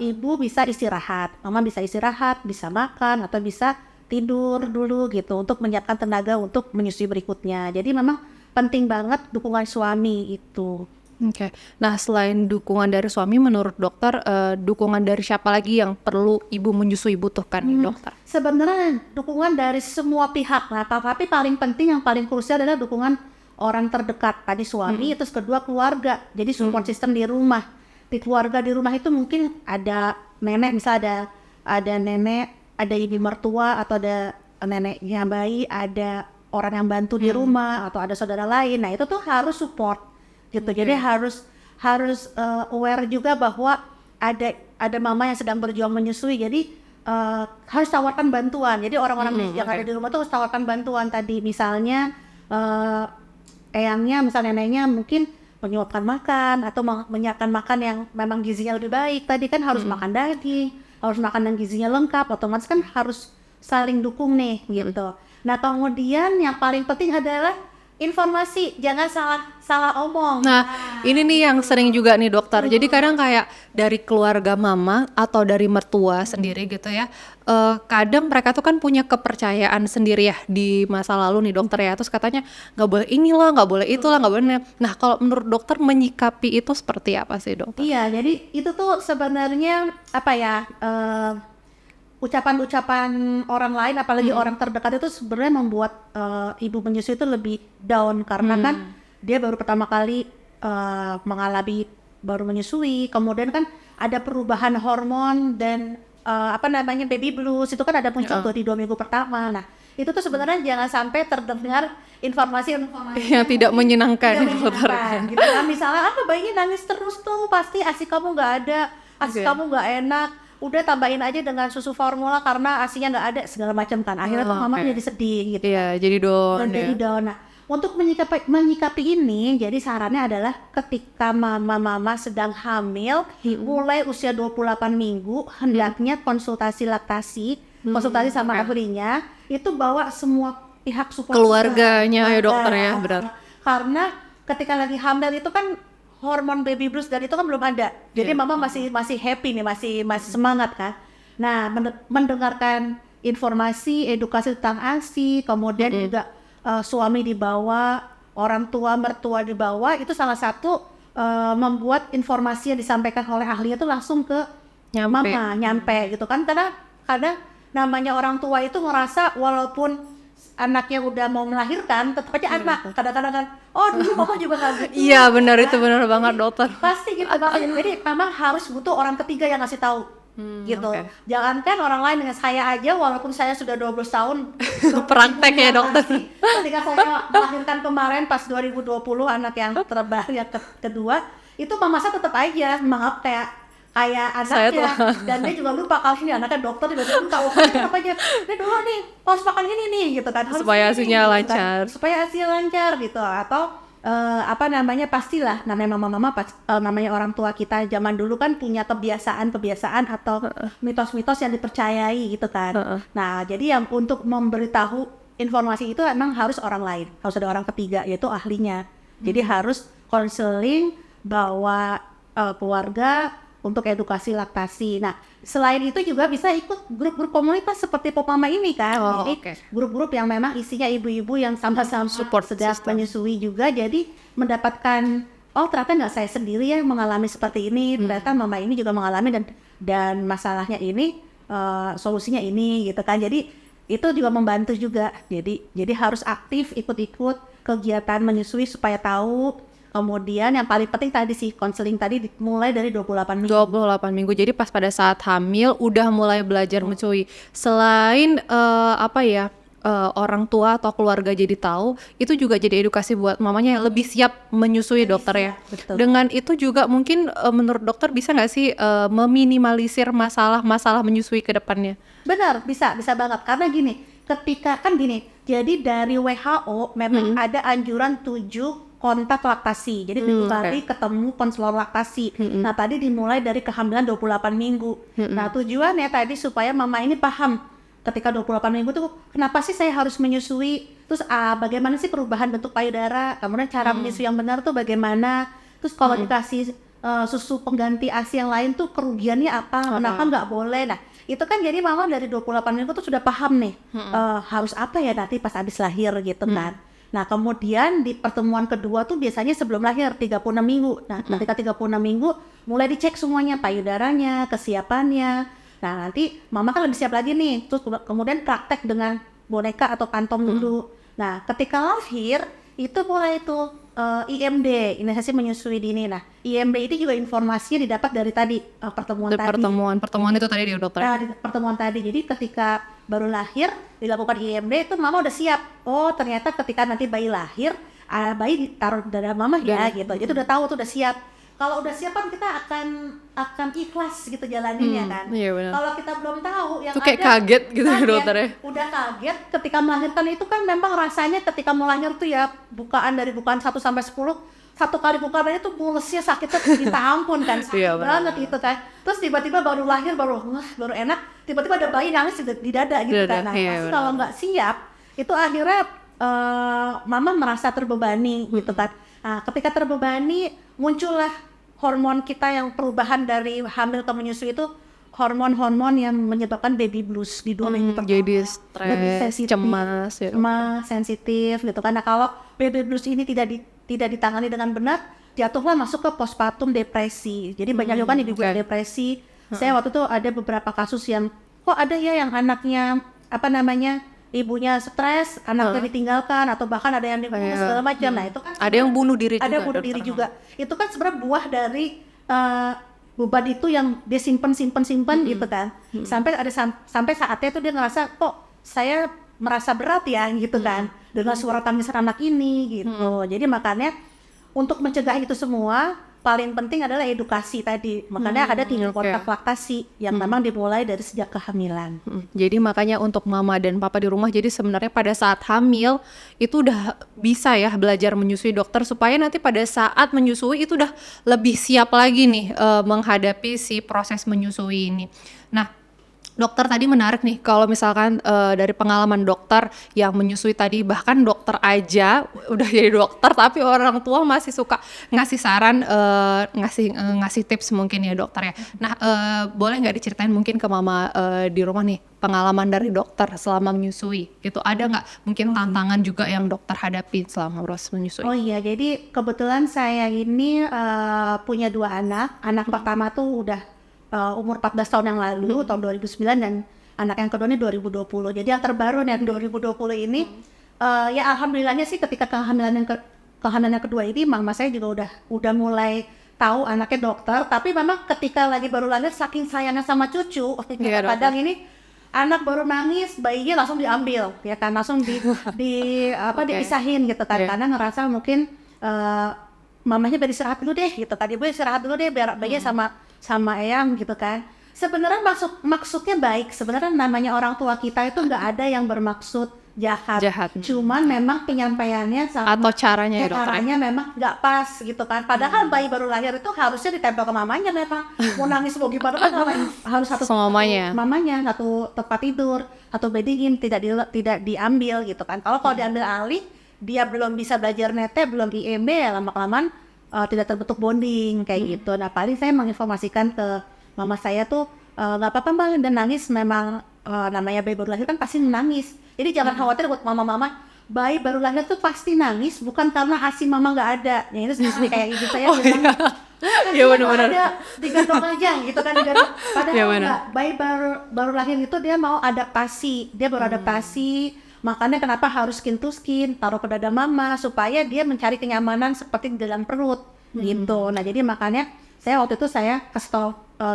ibu bisa istirahat, mama bisa istirahat, bisa makan atau bisa tidur dulu gitu untuk menyiapkan tenaga untuk menyusui berikutnya. Jadi memang penting banget dukungan suami itu. Oke. Nah, selain dukungan dari suami, menurut dokter, dukungan dari siapa lagi yang perlu ibu menyusui butuhkan nih, dokter? Sebenarnya dukungan dari semua pihak, nah tapi paling penting yang paling krusial adalah dukungan orang terdekat. Tadi suami, terus kedua keluarga. Jadi support system di rumah. Di keluarga di rumah itu mungkin ada nenek, misalnya ada nenek, ada ibu mertua atau ada neneknya bayi, ada orang yang bantu di rumah atau ada saudara lain. Nah itu tuh harus support gitu. Jadi harus aware juga bahwa ada mama yang sedang berjuang menyusui. Jadi harus tawarkan bantuan. Jadi orang-orang yang ada di rumah tuh harus tawarkan bantuan tadi. Misalnya eyangnya, misalnya neneknya mungkin menyuapkan makan atau menyiapkan makan yang memang gizinya lebih baik. Tadi kan harus makan daging, harus makan yang gizinya lengkap. Otomatis kan harus saling dukung nih gitu. Nah kemudian yang paling penting adalah informasi, jangan salah omong. Nah, ini nih yang sering juga nih dokter. Jadi kadang kayak dari keluarga mama atau dari mertua sendiri gitu ya. Kadang mereka tuh kan punya kepercayaan sendiri ya di masa lalu nih dokter ya. Terus katanya nggak boleh inilah, nggak boleh itulah, nggak boleh. Nah, kalau menurut dokter menyikapi itu seperti apa sih dokter? Iya, jadi itu tuh sebenarnya apa ya? Ucapan-ucapan orang lain, apalagi orang terdekat itu sebenarnya membuat ibu menyusui itu lebih down karena kan dia baru pertama kali mengalami baru menyusui, kemudian kan ada perubahan hormon dan baby blues itu kan ada muncul tuh di 2 minggu pertama. Nah itu tuh sebenarnya jangan sampai terdengar informasi Yang tidak menyenangkan. gitu kan. Misalnya bayinya nangis terus tuh pasti ASI kamu nggak ada, ASI kamu nggak enak, udah tambahin aja dengan susu formula karena ASInya nggak ada segala macam kan. Akhirnya tuh mama jadi sedih gitu. Iya, jadi down. Jadi down. Nah, untuk menyikapi ini, jadi sarannya adalah ketika mama sedang hamil, mulai usia 28 minggu, hendaknya konsultasi laktasi, konsultasi sama ahlinya, itu bawa semua pihak support Keluarganya ya dokter ya, benar. Karena ketika lagi hamil itu kan hormon baby blues dan itu kan belum ada. Jadi mama masih happy nih, masih semangat kan. Nah, mendengarkan informasi, edukasi tentang ASI, kemudian juga suami dibawa, orang tua, mertua dibawa, itu salah satu membuat informasi yang disampaikan oleh ahlinya itu langsung ke mama, nyampe gitu kan. Karena kadang namanya orang tua itu ngerasa walaupun anaknya udah mau melahirkan, tetap aja anak. Kadang-kadang kan, oh dulu mama juga nggak gitu. Iya benar, itu benar banget dokter. Pasti gitu banget. Jadi memang harus butuh orang ketiga yang ngasih tahu. Gitu. Jangankan orang lain, dengan saya aja walaupun saya sudah 12 tahun praktek ya dokter. Ketika saya melahirkan kemarin pas 2020 anak yang terbaru yang kedua, itu mama saya tetap aja maaf kayak anaknya, dan dia juga lupa kalau ini anaknya dokter, tiba-tiba lupa, apa aja, ini dulu nih harus makan ini nih gitu kan, supaya ASInya lancar, supaya ASInya lancar gitu. Atau pastilah namanya mama-mama namanya orang tua kita zaman dulu kan punya kebiasaan atau mitos-mitos yang dipercayai gitu kan. Nah jadi yang untuk memberitahu informasi itu emang harus orang lain, harus ada orang ketiga yaitu ahlinya. Jadi harus konseling, bawa keluarga untuk edukasi laktasi. Nah, selain itu juga bisa ikut grup-grup komunitas seperti Pop Mama ini kan. Grup-grup yang memang isinya ibu-ibu yang sama-sama support sedang menyusui juga. Jadi mendapatkan, oh ternyata nggak saya sendiri yang mengalami seperti ini. Ternyata mama ini juga mengalami dan masalahnya ini, solusinya ini gitu kan. Jadi itu juga membantu juga. Jadi harus aktif ikut-ikut kegiatan menyusui supaya tahu. Kemudian yang paling penting tadi sih konseling tadi mulai dari 28 minggu. 28 minggu. Jadi pas pada saat hamil udah mulai belajar menyusui. Selain orang tua atau keluarga jadi tahu, itu juga jadi edukasi buat mamanya yang lebih siap menyusui dokter ya. Betul. Dengan itu juga mungkin menurut dokter bisa nggak sih meminimalisir masalah menyusui ke depannya? Benar, bisa banget. Karena jadi dari WHO memang ada anjuran 7 kontak laktasi. Jadi minggu kali ketemu konselor laktasi. Nah tadi dimulai dari kehamilan 28 minggu. Nah tujuannya tadi supaya mama ini paham ketika 28 minggu tuh kenapa sih saya harus menyusui, terus bagaimana sih perubahan bentuk payudara, kemudian cara menyusui yang benar tuh bagaimana, terus kalau dikasih susu pengganti ASI yang lain tuh kerugiannya apa, kenapa nggak boleh. Nah itu kan jadi mama dari 28 minggu tuh sudah paham nih harus apa ya nanti pas habis lahir gitu kan. Nah kemudian di pertemuan kedua tuh biasanya sebelum lahir 36 minggu. Nah ketika 36 minggu mulai dicek semuanya, payudaranya, kesiapannya. Nah nanti mama kan lebih siap lagi nih, terus kemudian praktek dengan boneka atau pantom dulu. Nah ketika lahir itu mulai tuh IMD, imunisasi menyusui dini. Nah IMD itu juga informasinya didapat dari tadi pertemuan tadi. Pertemuan itu tadi ya dokter. Nah, di pertemuan tadi, jadi ketika baru lahir dilakukan IMD itu mama udah siap. Oh ternyata ketika nanti bayi lahir, bayi ditaruh di dada mama ya gitu. Jadi udah tahu tuh udah siap. Kalau udah siap kan kita akan ikhlas gitu jalaninnya kan. Iya benar. Kalau kita belum tahu yang Itu kayak ada kaget gitu ya dokter ya. Udah kaget ketika melahirkan itu kan memang rasanya ketika mau lahir tuh ya bukaan 1 sampai 10, satu kali buka bayi tuh mulesnya sakitnya minta ampun kan, sakit Iya, banget itu kan. Terus tiba-tiba baru lahir baru enak, tiba-tiba ada bayi nangis di dada gitu kan. Nah pasti kalau nggak siap itu akhirnya mama merasa terbebani gitu kan. Nah ketika terbebani muncullah hormon kita yang perubahan dari hamil ke menyusui itu hormon-hormon yang menyebabkan baby blues di 2 minggu pertama. Jadi stres, cemas ya. Cemas, sensitif gitu. Karena kalau baby blues ini tidak ditangani dengan benar, jatuhlah masuk ke postpartum depresi. Jadi banyak juga ibu depresi. Saya waktu itu ada beberapa kasus yang kok ada ya yang anaknya ibunya stres, anaknya ditinggalkan atau bahkan ada yang dibunuh segala macam. Nah itu kan ada yang bunuh diri juga. Ada bunuh diri juga. Itu kan sebenarnya buah dari beban itu yang dia simpen gitu kan. Sampai saatnya itu dia ngerasa kok saya merasa berat ya gitu kan dengan suara tangisan anak ini gitu. Jadi makanya untuk mencegah itu semua paling penting adalah edukasi tadi. Makanya ada timbul kontak laktasi yang memang dimulai dari sejak kehamilan. Jadi makanya untuk mama dan papa di rumah, jadi sebenarnya pada saat hamil itu udah bisa ya belajar menyusui dokter, supaya nanti pada saat menyusui itu udah lebih siap lagi nih menghadapi si proses menyusui ini. Nah dokter tadi menarik nih kalau misalkan dari pengalaman dokter yang menyusui tadi, bahkan dokter aja udah jadi dokter tapi orang tua masih suka ngasih saran, ngasih tips mungkin ya dokter ya. Nah boleh nggak diceritain mungkin ke mama di rumah nih pengalaman dari dokter selama menyusui gitu, ada nggak mungkin tantangan juga yang dokter hadapi selama proses menyusui? Oh iya, jadi kebetulan saya ini punya 2 anak pertama tuh udah umur 14 tahun yang lalu, tahun 2009, dan anak yang kedua ini 2020. Jadi yang terbaru nih, yang 2020 ini, ya alhamdulillahnya sih ketika kehamilan yang kedua ini, mama saya juga udah mulai tahu anaknya dokter. Tapi memang ketika lagi baru lahir, saking sayangnya sama cucu, kadang ini anak baru nangis, bayinya langsung diambil, ya kan, langsung dipisahin gitu kan, karena ngerasa mungkin mamanya biar istirahat dulu deh gitu kan, ibu istirahat dulu deh biar bayinya sama eyang gitu kan. Sebenarnya maksudnya baik. Sebenarnya namanya orang tua kita itu nggak ada yang bermaksud jahat. Cuman memang penyampaiannya atau caranya memang nggak pas gitu kan. Padahal bayi baru lahir itu harusnya ditempel ke mamanya memang. Mau nangis mau gimana kan harus satu mamanya, satu tempat tidur, satu bedding, tidak diambil gitu kan. Kalau diambil alih, dia belum bisa belajar nete, belum IMB, ya lama-kelamaan tidak terbentuk bonding kayak gitu. Nah paling saya menginformasikan ke mama saya tuh nggak apa-apa mbak, dan nangis memang namanya bayi baru lahir kan pasti nangis. Jadi jangan khawatir buat mama-mama, bayi baru lahir tuh pasti nangis bukan karena ASI mama nggak ada. Ya itu sendiri kayak ibu saya bilang, ya benar-benar digendong aja gitu kan, padahal enggak. Bayi baru lahir itu dia mau adaptasi, dia baru adaptasi. Makanya kenapa harus skin to skin, taruh ke dada mama supaya dia mencari kenyamanan seperti di dalam perut gitu. Nah jadi makanya saya waktu itu saya kasih tahu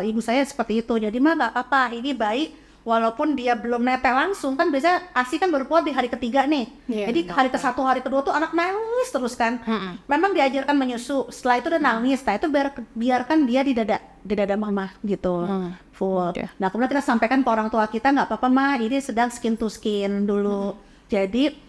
ibu saya seperti itu. Jadi mah nggak apa-apa, ini bayi walaupun dia belum netel langsung kan, biasanya ASI kan baru keluar di hari ketiga nih. Jadi hari ke-1, hari ke-2 tuh anak nangis terus kan. Memang diajarkan menyusu, setelah itu udah nangis, setelah itu biarkan dia di dada mama gitu. Full. Nah kemudian kita sampaikan ke orang tua kita, nggak apa-apa mah, ini sedang skin to skin dulu. Jadi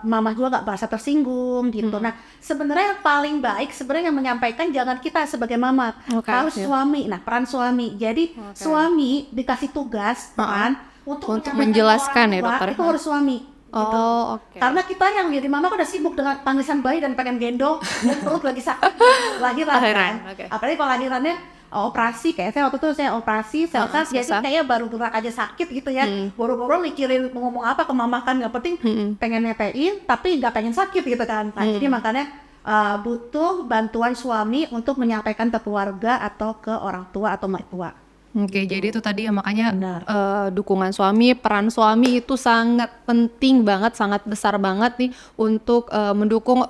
mama juga nggak merasa tersinggung gitu. Nah sebenarnya yang paling baik sebenarnya yang menyampaikan jangan kita sebagai mama, harus suami. Nah peran suami. Jadi suami dikasih tugas kan Untuk menyampaikan ke menjelaskan orang ya, tua, dokter? itu harus suami. Gitu. Oh, oke. Karena kita yang jadi mama kan udah sibuk dengan tangisan bayi dan pengen gendong dan perut lagi sakit lahiran Lahiran, kan. oke. Apalagi kalau lahirannya operasi, kayak saya waktu itu saya operasi sel kas, jadi sesar. kayak baru gerak aja sakit gitu ya. Boro-boro mikirin mau ngomong apa ke mama kan, nggak penting pengen netein tapi nggak pengen sakit gitu kan. Nah, jadi makanya butuh bantuan suami untuk menyampaikan ke keluarga atau ke orang tua atau mertua. Oke, jadi itu tadi ya makanya Benar. dukungan suami, peran suami itu sangat penting banget, sangat besar banget nih untuk mendukung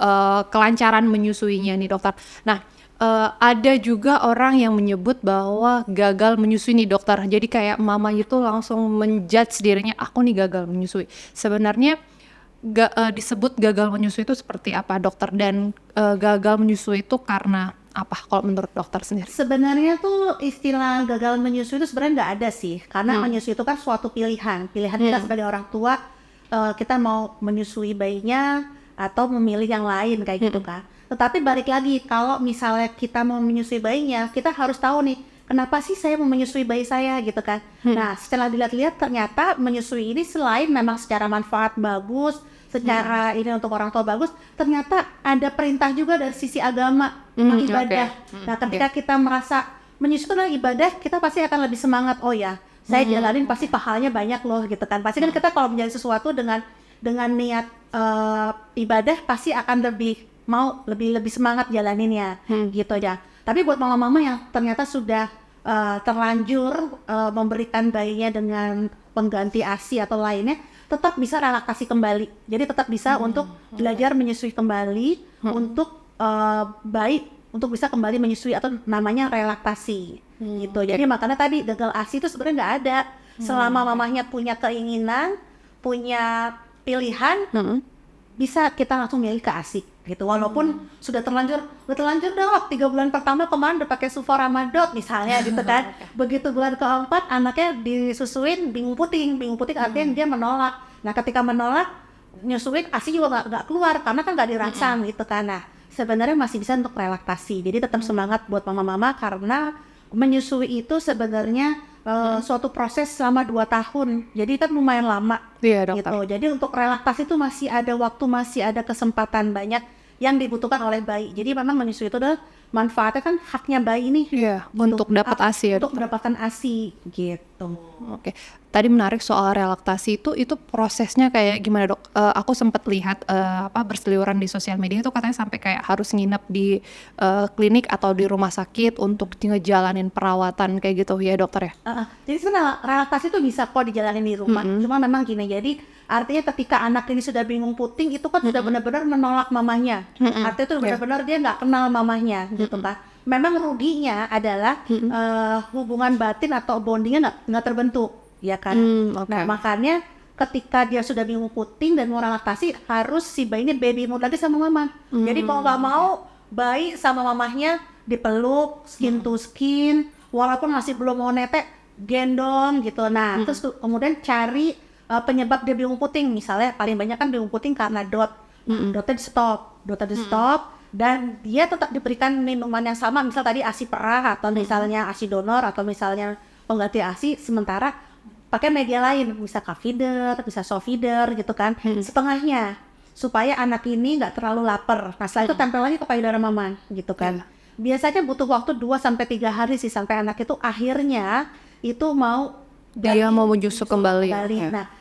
kelancaran menyusuinya nih dokter. Nah, ada juga orang yang menyebut bahwa gagal menyusui nih dokter. Jadi kayak mama itu langsung menjudge dirinya, aku nih gagal menyusui. Sebenarnya disebut gagal menyusui itu seperti apa dokter? Dan gagal menyusui itu karena apa kalau menurut dokter sendiri? Sebenarnya tuh istilah gagal menyusui itu sebenarnya nggak ada sih, karena menyusui itu kan suatu pilihan kita sebagai orang tua, kita mau menyusui bayinya atau memilih yang lain kayak gitu kan. Tetapi balik lagi, kalau misalnya kita mau menyusui bayinya, kita harus tahu nih, kenapa sih saya mau menyusui bayi saya gitu kan. Nah, setelah dilihat-lihat ternyata menyusui ini selain memang secara manfaat bagus, secara ini untuk orang tua bagus, ternyata ada perintah juga dari sisi agama, ibadah. Nah, ketika kita merasa menyusui adalah ibadah, kita pasti akan lebih semangat. Oh ya, saya jalanin pasti pahalanya banyak loh gitu kan. Pasti kan kita kalau menjalani sesuatu dengan niat ibadah pasti akan lebih semangat jalaninnya gitu ya. Tapi buat mama-mama yang ternyata sudah terlanjur memberikan bayinya dengan pengganti ASI atau lainnya, tetap bisa relaksasi kembali. Jadi tetap bisa untuk belajar menyusui kembali untuk bayi untuk bisa kembali menyusui atau namanya relaksasi gitu. Jadi makanya tadi gagal ASI itu sebenarnya nggak ada. Selama mamahnya punya keinginan, punya pilihan, bisa kita langsung milih ke ASI gitu. Walaupun sudah terlanjur dok 3 bulan pertama kemarin udah pakai Sufor Ramadot misalnya gitu kan. Begitu bulan keempat anaknya disusuin bingung puting artinya dia menolak. Nah, ketika menolak nyusuin ASI juga nggak keluar karena kan nggak dirangsang gitu kan. Nah, sebenarnya masih bisa untuk relaksasi. Jadi tetap semangat buat mama-mama karena menyusui itu sebenarnya suatu proses selama 2 tahun. Jadi kan lumayan lama. Iya, dokter. Gitu. Jadi untuk relaksasi itu masih ada waktu, masih ada kesempatan banyak yang dibutuhkan oleh bayi. Jadi memang menyusui itu adalah manfaatnya kan haknya bayi nih. Iya, untuk dapat ASI ya, Untuk dokter. mendapatkan ASI gitu. Oke, tadi menarik soal relaksasi itu prosesnya kayak gimana dok? Aku sempat lihat berseliweran di sosial media itu katanya sampai kayak harus nginep di klinik atau di rumah sakit untuk ngejalanin perawatan kayak gitu ya dokter ya? Jadi sebenarnya relaksasi itu bisa kok dijalanin di rumah. Cuma memang gini, jadi artinya ketika anak ini sudah bingung puting itu kan sudah benar-benar menolak mamahnya. Artinya itu benar-benar dia nggak kenal mamahnya gitu kan. Memang ruginya adalah hubungan batin atau bondingnya nggak terbentuk, ya kan. Nah, makanya ketika dia sudah bingung puting dan mau relaksasi harus si bayi ini baby mood lagi sama mama. Jadi mau nggak mau bayi sama mamahnya dipeluk skin to skin, walaupun masih belum mau netek gendong gitu. Nah, terus kemudian cari penyebab dia bingung puting. Misalnya paling banyak kan bingung puting karena dotnya di stop, dan dia tetap diberikan minuman yang sama, misal tadi ASI perah atau misalnya ASI donor atau misalnya pengganti ASI, sementara pakai media lain, bisa Kafeeder, bisa Sofeeder gitu kan, setengahnya supaya anak ini nggak terlalu lapar. Nah, setelah itu tempel lagi ke payudara mama gitu kan. Biasanya butuh waktu 2-3 hari sih sampai anak itu akhirnya itu mau menyusu kembali. Nah,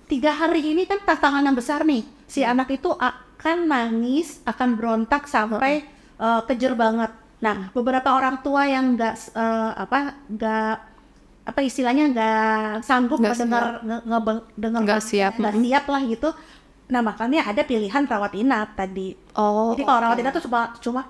3 hari ini kan tantangan yang besar nih. Si anak itu akan nangis, akan berontak sampai kejer banget. Nah, beberapa orang tua yang nggak sanggup mendengar Nggak siap lah gitu. Nah, makanya ada pilihan rawat inap tadi. Jadi kalau rawat inap tuh cuma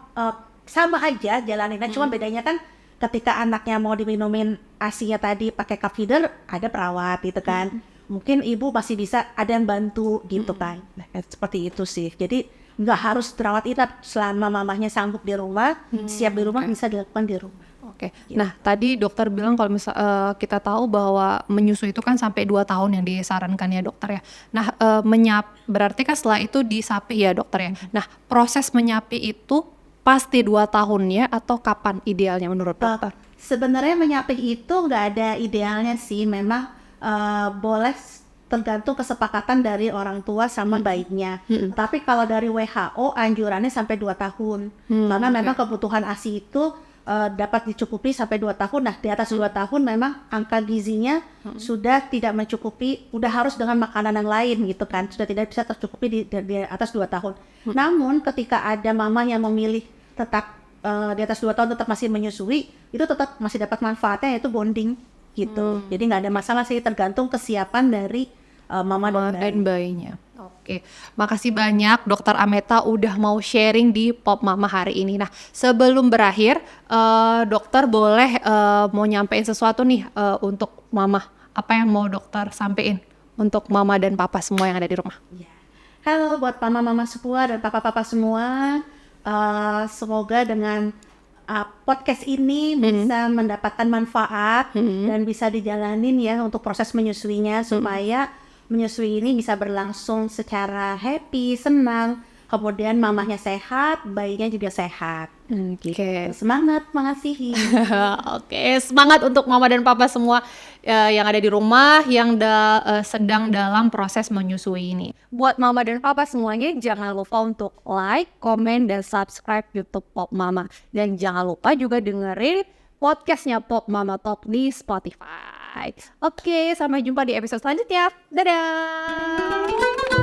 sama aja jalaninnya, cuma bedanya kan ketika anaknya mau diminumin ASI-nya tadi pakai cup feeder, ada perawat gitu kan. Mungkin ibu masih bisa ada yang bantu gitu kan. Nah, seperti itu sih. Jadi nggak harus rawat inap, selama mamahnya sanggup di rumah, siap di rumah, bisa dilakukan di rumah. Oke. Nah, tadi dokter bilang kalau misal kita tahu bahwa menyusui itu kan sampai 2 tahun yang disarankan ya dokter ya. Nah, berarti kan setelah itu disapi ya dokter ya. Nah, proses menyapi itu pasti 2 tahun ya atau kapan idealnya menurut dokter? Sebenarnya menyapi itu nggak ada idealnya sih. Memang boleh tergantung kesepakatan dari orang tua sama bayinya. Tapi kalau dari WHO anjurannya sampai 2 tahun. Karena memang kebutuhan ASI itu dapat dicukupi sampai 2 tahun. Nah, di atas 2 tahun memang angka gizinya sudah tidak mencukupi, udah harus dengan makanan yang lain gitu kan. Sudah tidak bisa tercukupi di atas 2 tahun. Namun ketika ada mama yang memilih tetap di atas 2 tahun tetap masih menyusui, itu tetap masih dapat manfaatnya, yaitu bonding gitu. Jadi nggak ada masalah sih, tergantung kesiapan dari mama dan bayinya. Oke, makasih banyak Dokter Ameta udah mau sharing di Pop Mama hari ini. Nah, sebelum berakhir, dokter boleh mau nyampein sesuatu nih untuk mama. Apa yang mau dokter sampein untuk mama dan papa semua yang ada di rumah? Halo buat mama-mama semua dan papa-papa semua. Semoga dengan podcast ini bisa mendapatkan manfaat dan bisa dijalanin ya untuk proses menyusuinya, supaya menyusui ini bisa berlangsung secara happy, senang, kemudian mamahnya sehat, bayinya juga sehat. Oke. Semangat mengasihi. Oke, semangat untuk mama dan papa semua yang ada di rumah yang sedang dalam proses menyusui ini. Buat mama dan papa semuanya, jangan lupa untuk like, komen, dan subscribe YouTube Pop Mama. Dan jangan lupa juga dengerin podcastnya Pop Mama Talk di Spotify. Oke, sampai jumpa di episode selanjutnya. Dadah!